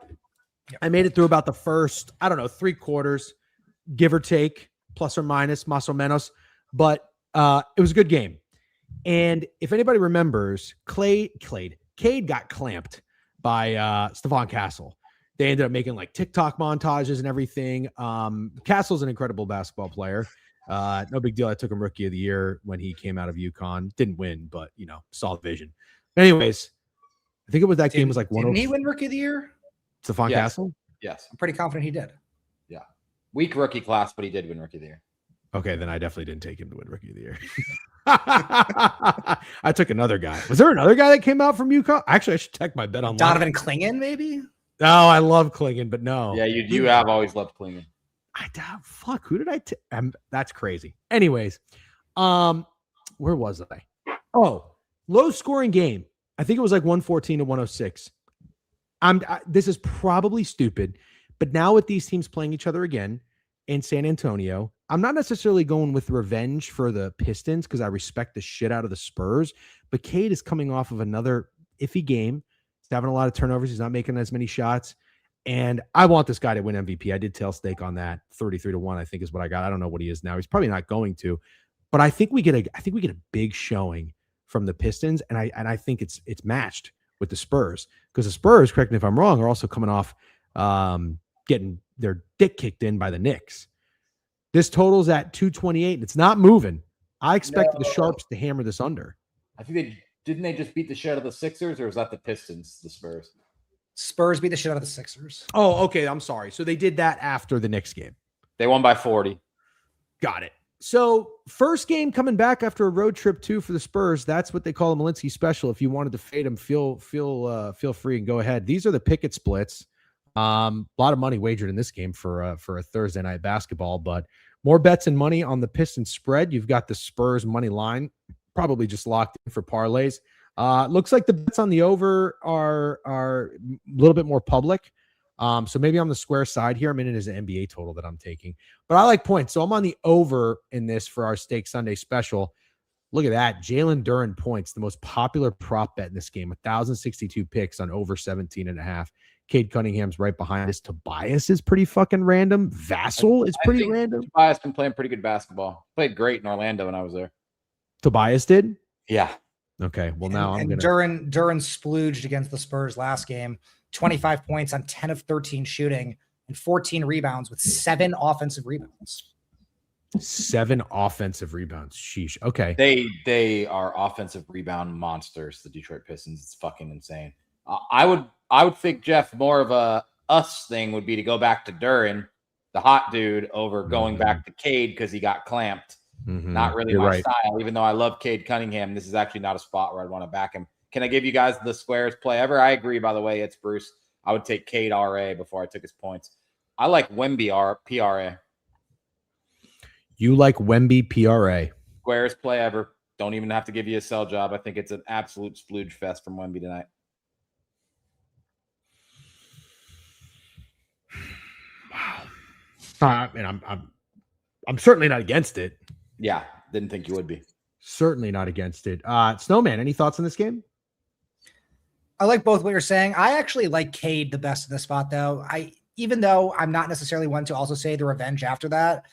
Yep. I made it through about the first, 3 quarters, give or take, plus or minus, más o menos. But it was a good game. And if anybody remembers, Cade got clamped by Stephon Castle. They ended up making like TikTok montages and everything. Castle's an incredible basketball player. No big deal. I took him Rookie of the Year when he came out of UConn. Didn't win, but solid vision. Anyways, I think it was that game was like one. Didn't he win Rookie of the Year? Stephon Castle? Yes. I'm pretty confident he did. Yeah. Weak rookie class, but he did win Rookie of the Year. Okay, then I definitely didn't take him to win Rookie of the Year. I took another guy. Was there another guy that came out from UConn? Actually, I should check my bet on Donovan Clingan, maybe? No, I love Clingan, but no. Yeah, you have always loved Clingan. I doubt. Fuck, who did I take? That's crazy. Anyways, where was I? Oh, low scoring game. I think it was like 114 to 106. This is probably stupid, but now with these teams playing each other again in San Antonio, I'm not necessarily going with revenge for the Pistons because I respect the shit out of the Spurs, but Cade is coming off of another iffy game. He's having a lot of turnovers. He's not making as many shots. And I want this guy to win MVP. I did tail stake on that. 33 to 1, I think is what I got. I don't know what he is now. He's probably not going to, but I think we get a big showing from the Pistons. And I think it's matched with the Spurs because the Spurs, correct me if I'm wrong, are also coming off getting their dick kicked in by the Knicks. This total's at 228 and it's not moving. I expect the Sharps to hammer this under. I think didn't they just beat the shit out of the Sixers, or was that the Pistons, the Spurs? Spurs beat the shit out of the Sixers. Oh, okay. I'm sorry. So they did that after the Knicks game. They won by 40. Got it. So first game coming back after a road trip too for the Spurs. That's what they call a Malinsky special. If you wanted to fade them, feel free and go ahead. These are the Pikkit splits. A lot of money wagered in this game for a Thursday night basketball, but more bets and money on the Pistons spread. You've got the Spurs money line, probably just locked in for parlays. Looks like the bets on the over are a little bit more public. So maybe on the square side here, I'm in it as an NBA total that I'm taking, but I like points. So I'm on the over in this for our Stake Sunday special. Look at that. Jalen Duren points, the most popular prop bet in this game, 1,062 picks on over 17.5. Cade Cunningham's right behind us. Tobias is pretty fucking random. Vassell is pretty random. Tobias been playing pretty good basketball. Played great in Orlando when I was there. Tobias did? Yeah. Okay. Well, now I'm going to. Duren splooged against the Spurs last game. 25 points on 10 of 13 shooting and 14 rebounds with 7 offensive rebounds. 7 offensive rebounds. Sheesh. Okay. They are offensive rebound monsters, the Detroit Pistons. It's fucking insane. I would think, Jeff, more of a us thing would be to go back to Duren, the hot dude, over going back to Cade because he got clamped. Not really my style, even though I love Cade Cunningham. This is actually not a spot where I'd want to back him. Can I give you guys the squares play ever? I agree, by the way. It's Bruce. I would take Cade RA before I took his points. I like Wemby PRA. You like Wemby PRA? Squarest play ever. Don't even have to give you a sell job. I think it's an absolute splooge fest from Wemby tonight. Wow. And I'm certainly not against it. Yeah, didn't think you would be. Certainly not against it. Snowman, any thoughts on this game? I like both what you're saying. I actually like Cade the best in this spot, though. Even though I'm not necessarily one to also say the revenge after that,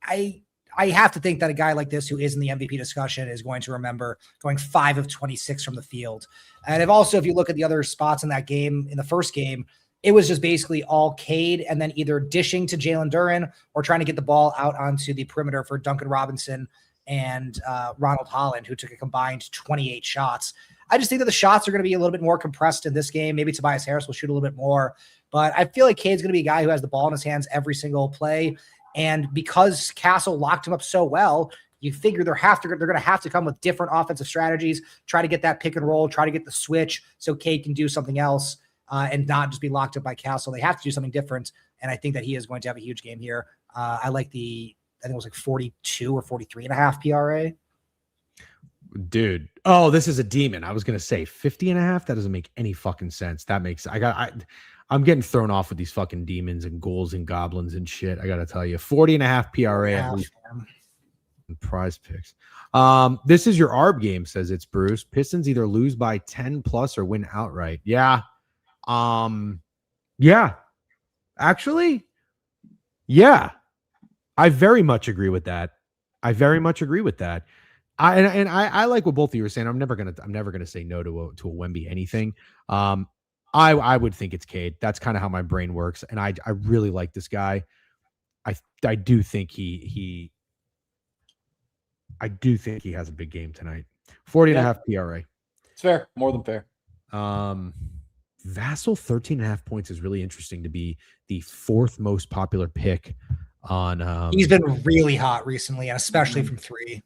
I have to think that a guy like this who is in the MVP discussion is going to remember going 5 of 26 from the field. And if you look at the other spots in that game, in the first game, it was just basically all Cade and then either dishing to Jalen Duren or trying to get the ball out onto the perimeter for Duncan Robinson and Ronald Holland, who took a combined 28 shots. I just think that the shots are going to be a little bit more compressed in this game. Maybe Tobias Harris will shoot a little bit more, but I feel like Cade's going to be a guy who has the ball in his hands every single play. And because Castle locked him up so well, you figure they're going to have to come with different offensive strategies, try to get that pick and roll, try to get the switch so Cade can do something else and not just be locked up by Castle. They have to do something different, and I think that he is going to have a huge game here. I think it was like 42 or 43.5 PRA. Dude. Oh, this is a demon. I was going to say 50.5. That doesn't make any fucking sense. I'm getting thrown off with these fucking demons and ghouls and goblins and shit. I got to tell you, 40.5 PRA at least. Prize picks. This is your ARB game, says it's Bruce. Pistons either lose by 10 plus or win outright. Yeah. Yeah. Actually, yeah. I very much agree with that. I like what both of you are saying. I'm never gonna say no to a Wemby anything. I would think it's Cade. That's kind of how my brain works, and I really like this guy. I do think he has a big game tonight. 40.5 PRA. It's fair, more than fair. Vassell 13.5 points is really interesting to be the 4th most popular pick on. He's been really hot recently, and especially from 3.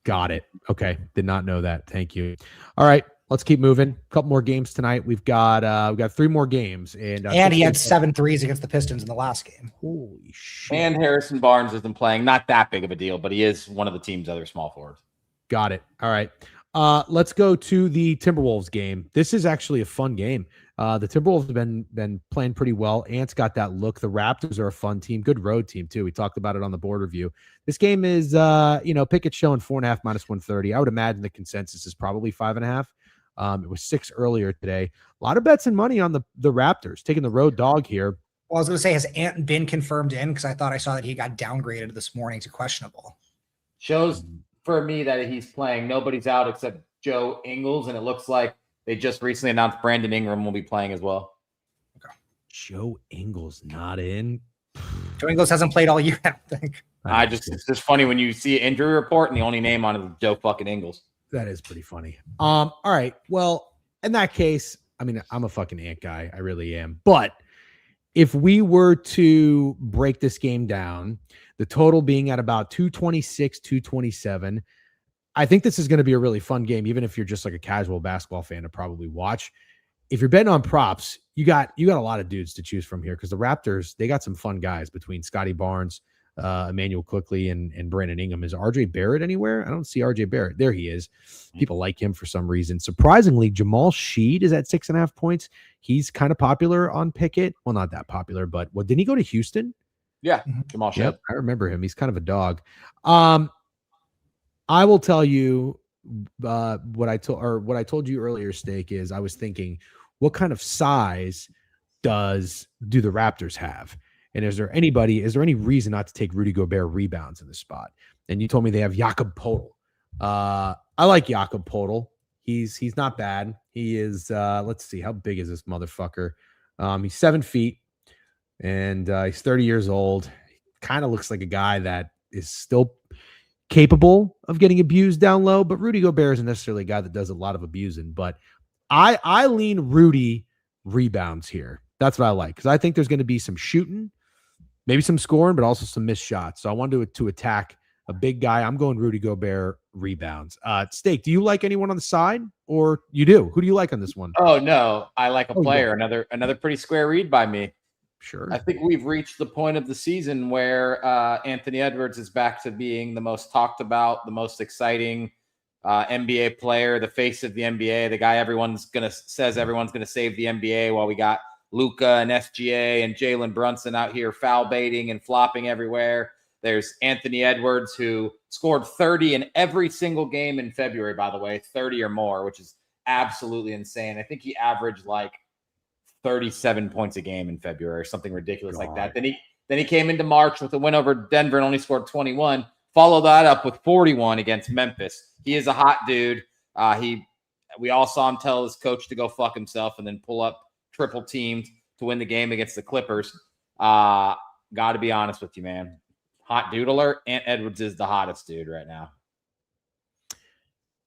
Got it. Okay. Did not know that. Thank you. All right. Let's keep moving. A couple more games tonight. We've got 3 more games. And he had 7 threes against the Pistons in the last game. Holy shit. And Harrison Barnes isn't playing. Not that big of a deal, but he is one of the team's other small forwards. Got it. All right. Let's go to the Timberwolves game. This is actually a fun game. The Timberwolves have been playing pretty well. Ant's got that look. The Raptors are a fun team. Good road team, too. We talked about it on the board review. This game is, Pickett showing 4.5 minus 130. I would imagine the consensus is probably 5.5. It was 6 earlier today. A lot of bets and money on the Raptors, taking the road dog here. Well, I was going to say, has Ant been confirmed in? Because I thought I saw that he got downgraded this morning to questionable. Shows for me that he's playing. Nobody's out except Joe Ingles, and it looks like they just recently announced Brandon Ingram will be playing as well. Okay. Joe Ingles not in. Joe Ingles hasn't played all year, I don't think. It's just funny when you see an injury report and the only name on it is Joe fucking Ingles. That is pretty funny. All right. Well, in that case, I mean, I'm a fucking Ant guy. I really am. But if we were to break this game down, the total being at about 226, 227, I think this is going to be a really fun game, even if you're just like a casual basketball fan to probably watch. If you're betting on props, you got a lot of dudes to choose from here because the Raptors, they got some fun guys between Scotty Barnes, Emmanuel Quickley, and Brandon Ingram. Is RJ Barrett anywhere? I don't see RJ Barrett. There he is. People like him for some reason. Surprisingly, Jamal Sheed is at 6.5 points. He's kind of popular on Pickett. Well, not that popular, but didn't he go to Houston? Yeah, Jamal Sheed. Yep, I remember him. He's kind of a dog. I will tell you what I told you earlier, Steak, is I was thinking, what kind of size do the Raptors have? And is there any reason not to take Rudy Gobert rebounds in this spot? And you told me they have Jakob Poeltl. I like Jakob Poeltl. He's not bad. He is, let's see, how big is this motherfucker? He's 7 feet and he's 30 years old. Kind of looks like a guy that is still capable of getting abused down low, but Rudy Gobert isn't necessarily a guy that does a lot of abusing. But I lean Rudy rebounds here. That's what I like because I think there's going to be some shooting, maybe some scoring, but also some missed shots. So I wanted to attack a big guy. I'm going Rudy Gobert rebounds. Steak, do you like anyone on the side, or you do? Who do you like on this one? Oh no, I like a player. Yeah. Another pretty square read by me. Sure. I think we've reached the point of the season where Anthony Edwards is back to being the most talked about, the most exciting NBA player, the face of the NBA, the guy everyone's gonna save the NBA, while we got Luka and SGA and Jalen Brunson out here foul baiting and flopping everywhere. There's Anthony Edwards, who scored 30 in every single game in February, by the way, 30 or more, which is absolutely insane. I think he averaged like 37 points a game in February, or something ridiculous like that. Then he came into March with a win over Denver and only scored 21. Follow that up with 41 against Memphis. He is a hot dude. We all saw him tell his coach to go fuck himself and then pull up triple teamed to win the game against the Clippers. Got to be honest with you, man. Hot dude alert. Ant Edwards is the hottest dude right now.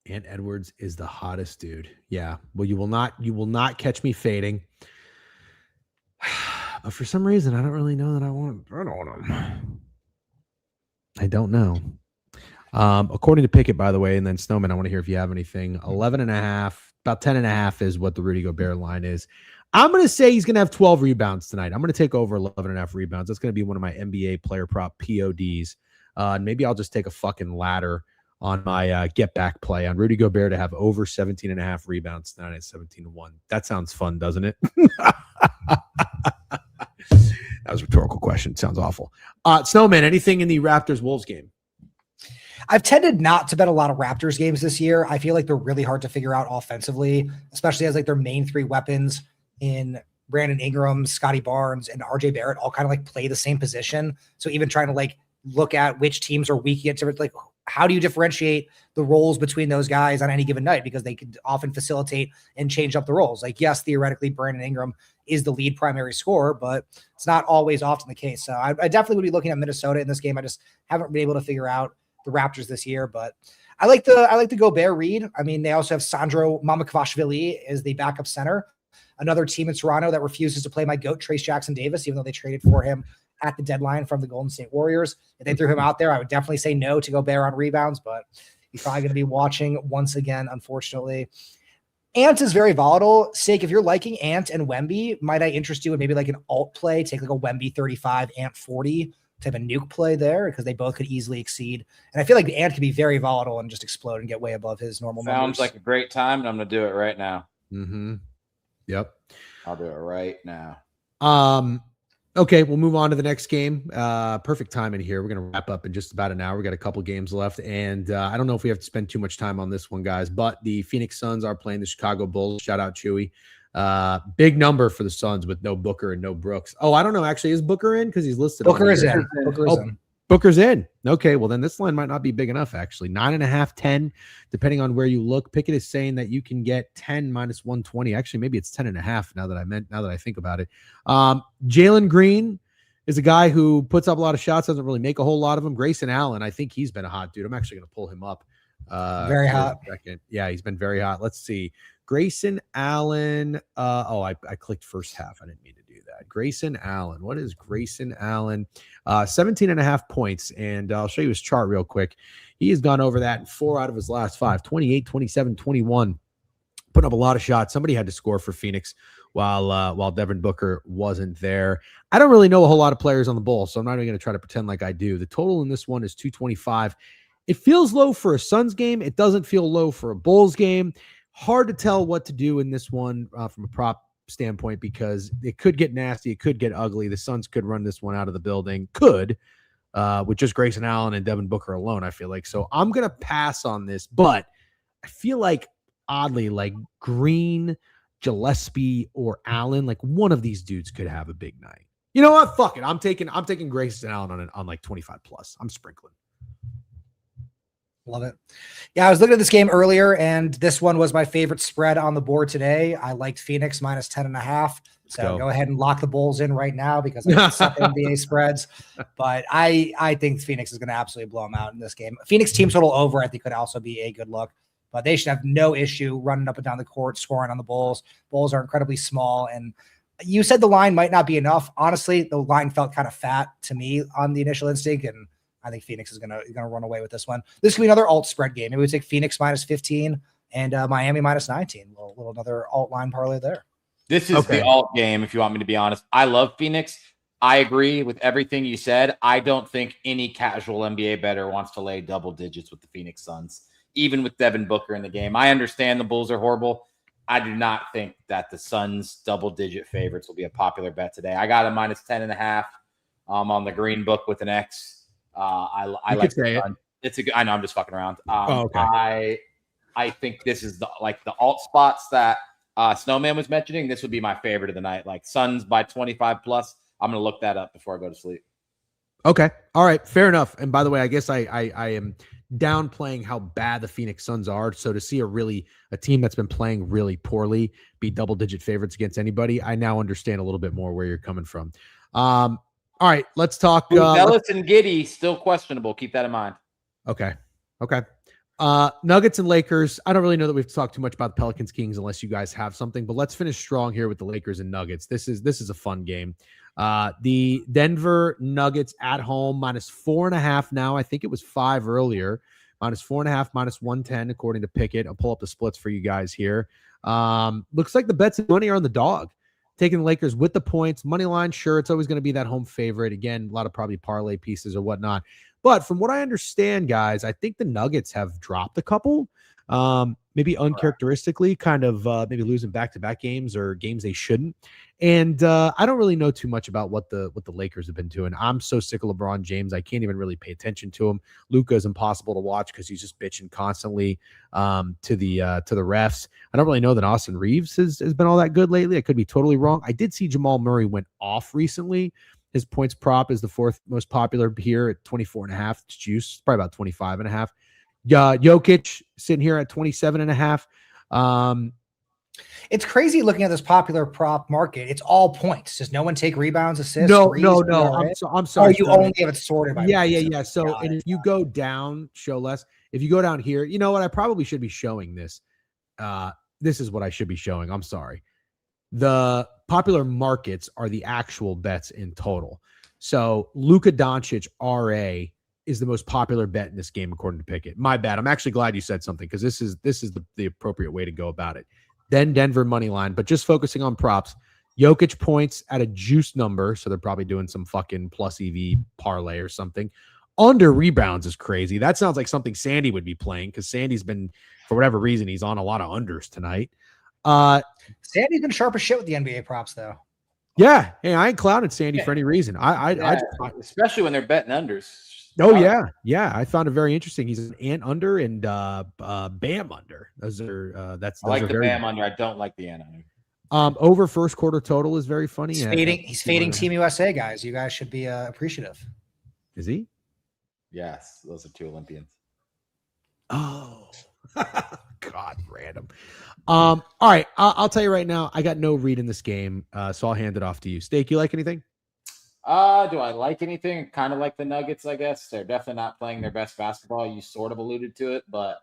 Ant Edwards is the hottest dude. Yeah. Well, you will not catch me fading. But for some reason, I don't really know that I want to bet on him. I don't know. According to Pikkit, by the way, and then Snowman, I want to hear if you have anything. 11.5, about 10.5 is what the Rudy Gobert line is. I'm going to say he's going to have 12 rebounds tonight. I'm going to take over 11.5 rebounds. That's going to be one of my NBA player prop PODs. Maybe I'll just take a fucking ladder on my get back play on Rudy Gobert to have over 17.5 rebounds tonight at 17-1. That sounds fun, doesn't it? That was a rhetorical question. Sounds awful. Snowman, anything in the Raptors-Wolves game? I've tended not to bet a lot of Raptors games this year. I feel like they're really hard to figure out offensively, especially as like their main three weapons in Brandon Ingram, Scotty Barnes, and RJ Barrett all kind of like play the same position. So even trying to like look at which teams are weak against different, like how do you differentiate the roles between those guys on any given night? Because they could often facilitate and change up the roles. Like, yes, theoretically, Brandon Ingram is the lead primary scorer, but it's not always often the case. So I definitely would be looking at Minnesota in this game. I just haven't been able to figure out the Raptors this year, but I like the Gobert read. I mean, they also have Sandro Mamakvashvili as the backup center. Another team in Toronto that refuses to play my GOAT, Trace Jackson Davis, even though they traded for him at the deadline from the Golden State Warriors. If they threw him out there, I would definitely say no to Gobert on rebounds, but he's probably going to be watching once again, unfortunately. Ant is very volatile. Sake, if you're liking Ant and Wemby, might I interest you in maybe like an alt play? Take like a Wemby 35, Ant 40 type of nuke play there, because they both could easily exceed. And I feel like the Ant could be very volatile and just explode and get way above his normal numbers. Sounds like a great time, and I'm going to do it right now. Mm-hmm. Yep. I'll do it right now. Okay, we'll move on to the next game. Perfect time in here. We're going to wrap up in just about an hour. We got a couple games left, and I don't know if we have to spend too much time on this one, guys, but the Phoenix Suns are playing the Chicago Bulls. Shout out Chewy. Big number for the Suns with no Booker and no Brooks. Oh, I don't know. Actually, is Booker in? Because he's listed. Booker is in. Booker's in. Okay, well, then this line might not be big enough, actually. 9.5, 10, depending on where you look. Pickett is saying that you can get 10 minus 120. Actually, maybe it's 10.5 now that I think about it. Jalen Green is a guy who puts up a lot of shots, doesn't really make a whole lot of them. Grayson Allen, I think he's been a hot dude. I'm actually going to pull him up. Very hot. Yeah, he's been very hot. Let's see. Grayson Allen. I clicked first half. I didn't mean to do that. Grayson Allen. What is Grayson Allen? 17.5 points. And I'll show you his chart real quick. He has gone over that in 4 out of his last 5, 28, 27, 21. Putting up a lot of shots. Somebody had to score for Phoenix while Devin Booker wasn't there. I don't really know a whole lot of players on the Bulls, so I'm not even going to try to pretend like I do. The total in this one is 225. It feels low for a Suns game. It doesn't feel low for a Bulls game. Hard to tell what to do in this one from a prop standpoint, because it could get nasty. It could get ugly. The Suns could run this one out of the building. With just Grayson Allen and Devin Booker alone, I feel like. So I'm going to pass on this, but I feel like, oddly, like Green, Gillespie, or Allen, like one of these dudes could have a big night. You know what? Fuck it. I'm taking Grayson Allen on like 25 plus. I'm sprinkling. Love it. Yeah, I was looking at this game earlier, and this one was my favorite spread on the board today. I liked Phoenix minus 10.5. So go ahead and lock the Bulls in right now, because I suck at NBA spreads. But I think Phoenix is going to absolutely blow them out in this game. Phoenix team total over, I think, could also be a good look. But they should have no issue running up and down the court, scoring on the Bulls. Bulls are incredibly small. And you said the line might not be enough. Honestly, the line felt kind of fat to me on the initial instinct, and I think Phoenix is gonna run away with this one. This could be another alt spread game. Maybe we take Phoenix minus 15 and Miami minus 19. Little another alt line parlay there. This is the alt game, if you want me to be honest. I love Phoenix. I agree with everything you said. I don't think any casual NBA bettor wants to lay double digits with the Phoenix Suns, even with Devin Booker in the game. I understand the Bulls are horrible. I do not think that the Suns double-digit favorites will be a popular bet today. I got a minus 10.5 on the green book with an X. I like the Suns. It's a good. I know I'm just fucking around. I think this is the alt spots that Snowman was mentioning. This would be my favorite of the night. Like Suns by 25 plus. I'm going to look that up before I go to sleep. Okay. All right. Fair enough. And by the way, I guess I am downplaying how bad the Phoenix Suns are. So to see a team that's been playing really poorly be double-digit favorites against anybody, I now understand a little bit more where you're coming from. All right. Let's talk. Ellis and Giddey still questionable. Keep that in mind. Okay. Nuggets and Lakers. I don't really know that we've talked too much about the Pelicans Kings unless you guys have something, but let's finish strong here with the Lakers and Nuggets. This is a fun game. The Denver Nuggets at home -4.5 now. I think it was 5 earlier. -4.5, -110 according to Pikkit. I'll pull up the splits for you guys here. Looks like the bets and money are on the dog. Taking the Lakers with the points. Money line, sure, it's always going to be that home favorite. Again, a lot of probably parlay pieces or whatnot. But from what I understand, guys, I think the Nuggets have dropped a couple. Maybe uncharacteristically, kind of maybe losing back-to-back games or games they shouldn't. And I don't really know too much about what the Lakers have been doing. I'm so sick of LeBron James. I can't even really pay attention to him. Luka is impossible to watch because he's just bitching constantly to the refs. I don't really know that Austin Reeves has been all that good lately. I could be totally wrong. I did see Jamal Murray went off recently. His points prop is the 4th most popular here at 24.5. It's juice. It's probably about 25.5. Jokic sitting here at 27.5. It's crazy looking at this popular prop market. It's all points. Does no one take rebounds, assists? No. I'm sorry. Oh, you only have it sorted by yeah. So, and if you go down, show less. If you go down here, you know what? I probably should be showing this. This is what I should be showing. I'm sorry. The popular markets are the actual bets in total. So Luka Doncic RA is the most popular bet in this game according to Pikkit. My bad. I'm actually glad you said something because this is the appropriate way to go about it. Then Denver money line, but just focusing on props. Jokic points at a juice number, so they're probably doing some fucking plus EV parlay or something. Under rebounds is crazy. That sounds like something Sandy would be playing because Sandy's been, for whatever reason, he's on a lot of unders tonight. Sandy's been sharp as shit with the NBA props, though. Yeah, hey, I ain't clouding Sandy for any reason. I just, especially when they're betting unders. Oh yeah. I found it very interesting. He's an ant under and Bam under. Those are I like the Bam under. I don't like the ant under. Over first quarter total is very funny. He's fading Team USA guys. You guys should be appreciative. Is he? Yes, those are 2 Olympians. Oh. God, random. All right, I'll tell you right now, I got no read in this game, so I'll hand it off to you. Steak, you like anything? Do I like anything? Kind of like the Nuggets, I guess. They're definitely not playing their best basketball. You sort of alluded to it, but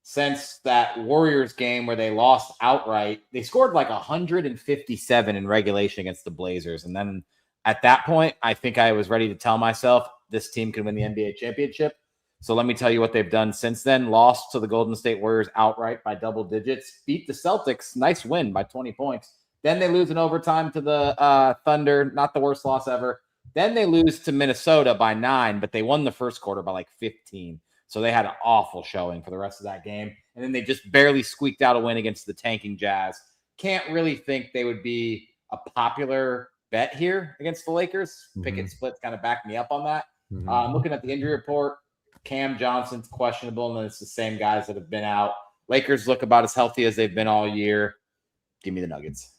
since that Warriors game where they lost outright, they scored like 157 in regulation against the Blazers. And then at that point, I think I was ready to tell myself this team can win the NBA championship. So let me tell you what they've done since then. Lost to the Golden State Warriors outright by double digits. Beat the Celtics. Nice win by 20 points. Then they lose in overtime to the Thunder. Not the worst loss ever. Then they lose to Minnesota by 9, but they won the first quarter by like 15. So they had an awful showing for the rest of that game. And then they just barely squeaked out a win against the tanking Jazz. Can't really think they would be a popular bet here against the Lakers. Pickett splits kind of backed me up on that. Looking at the injury report, Cam Johnson's questionable, and then it's the same guys that have been out. Lakers look about as healthy as they've been all year. Give me the Nuggets.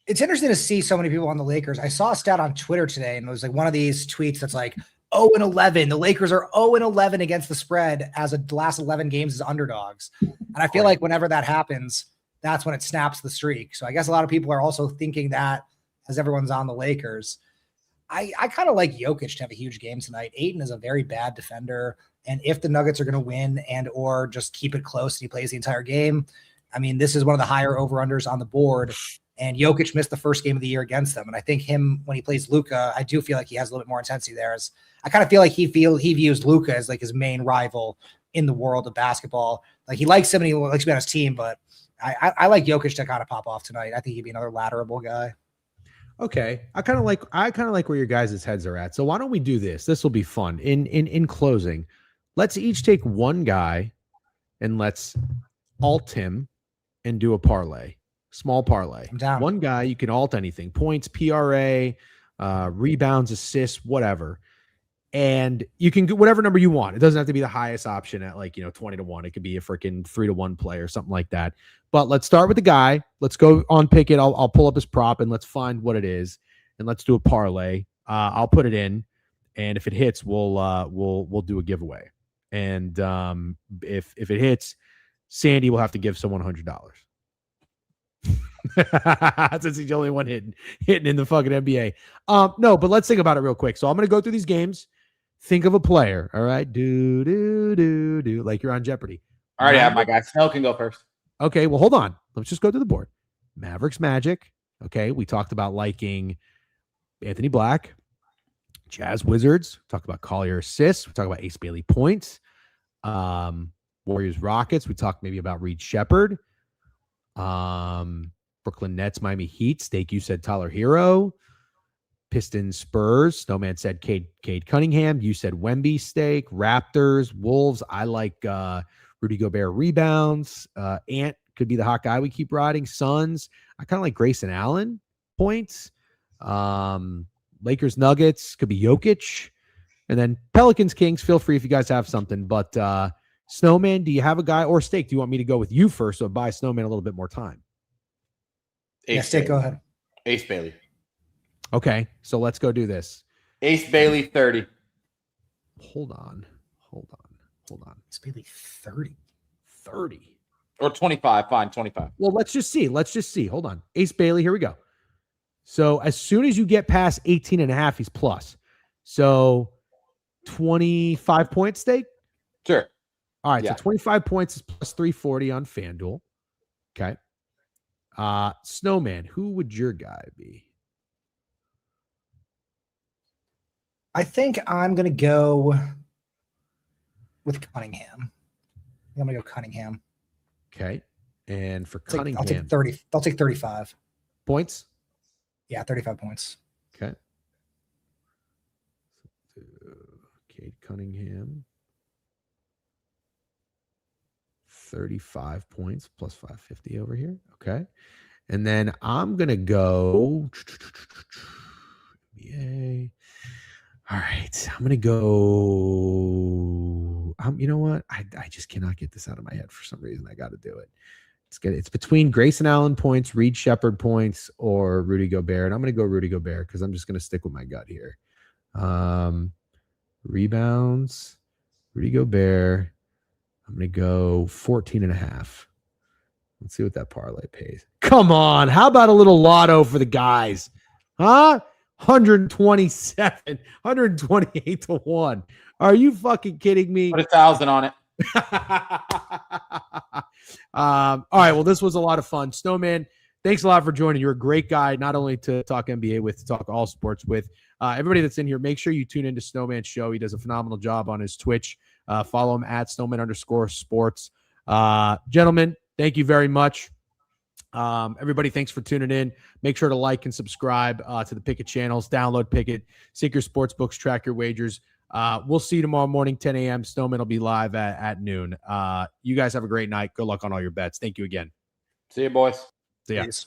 It's interesting to see so many people on the Lakers. I saw a stat on Twitter today, and it was like one of these tweets that's like 0-11. The Lakers are 0-11 against the spread as the last 11 games as underdogs. And I feel like whenever that happens, that's when it snaps the streak. So I guess a lot of people are also thinking that as everyone's on the Lakers. I kind of like Jokic to have a huge game tonight. Ayton is a very bad defender. And if the Nuggets are going to win and or just keep it close and he plays the entire game, I mean, this is one of the higher over-unders on the board. And Jokic missed the first game of the year against them. And I think him, when he plays Luka, I do feel like he has a little bit more intensity there. I kind of feel like he views Luka as like his main rival in the world of basketball. Like he likes him and he likes to be on his team, but I like Jokic to kind of pop off tonight. I think he'd be another ladderable guy. Okay. I kind of like where your guys' heads are at. So why don't we do this? This will be fun. In closing, let's each take one guy and let's alt him and do a parlay. Small parlay. I'm down. One guy, you can alt anything. Points, PRA, rebounds, assists, whatever. And you can get whatever number you want. It doesn't have to be the highest option at 20-1. It could be a freaking 3-1 play or something like that. But let's start with the guy. Let's go on Pikkit. I'll pull up his prop and let's find what it is. And let's do a parlay. I'll put it in. And if it hits, we'll do a giveaway. And if it hits, Sandy will have to give someone $100. Since he's the only one hitting in the fucking NBA. No, but let's think about it real quick. So I'm going to go through these games. Think of a player. All right. Do. Like you're on Jeopardy. I already have my guy. Snow can go first. Okay. Well, hold on. Let's just go to the board. Mavericks, Magic. Okay. We talked about liking Anthony Black. Jazz, Wizards. We talked about Collier assists. We talked about Ace Bailey points. Warriors, Rockets. We talked maybe about Reed Shepherd. Brooklyn Nets, Miami Heat. Steak, you said Tyler Hero. Pistons, Spurs. Snowman said Cade Cunningham. You said Wemby, Steak. Raptors, Wolves. I like Rudy Gobert rebounds. Ant could be the hot guy we keep riding. Suns. I kind of like Grayson Allen points. Lakers, Nuggets could be Jokic. And then Pelicans, Kings. Feel free if you guys have something. But Snowman, do you have a guy, or Steak? Do you want me to go with you first or buy Snowman a little bit more time? Steak, go ahead. Ace Bailey. Okay, so let's go do this. Ace Bailey 30. Hold on. Ace Bailey 30. 30. Or 25. Fine, 25. Well, let's just see. Hold on. Ace Bailey, here we go. So as soon as you get past 18.5, he's plus. So 25 points, Steak? Sure. All right, Yeah. so 25 points is plus 340 on FanDuel. Okay. Snowman, who would your guy be? I think I'm going to go with Cunningham. I'm going to go Cunningham. Okay. And for I'll Cunningham, take 30. I'll take 35. points? Yeah, 35 points. Okay. Cade Cunningham. 35 points plus 550 over here. Okay. And then I'm going to go. NBA. All right. I'm going to go. You know what? I just cannot get this out of my head for some reason. I got to do it. It's between Grayson Allen points, Reed Shepherd points, or Rudy Gobert. And I'm going to go Rudy Gobert because I'm just going to stick with my gut here. Rebounds, Rudy Gobert. I'm going to go 14.5. Let's see what that parlay pays. Come on. How about a little lotto for the guys? Huh? 127, 128 to 1. Are you fucking kidding me? Put 1,000 on it. All right. Well, this was a lot of fun. Snowman, thanks a lot for joining. You're a great guy, not only to talk NBA with, to talk all sports with. Everybody that's in here, make sure you tune into Snowman's show. He does a phenomenal job on his Twitch. Follow him at Snowman_sports. Gentlemen, thank you very much. Everybody, thanks for tuning in. Make sure to like and subscribe to the Pikkit channels. Download Pikkit. Seek your sports books. Track your wagers. We'll see you tomorrow morning, 10 a.m. Snowman will be live at noon. You guys have a great night. Good luck on all your bets. Thank you again. See you, boys. See ya. Peace.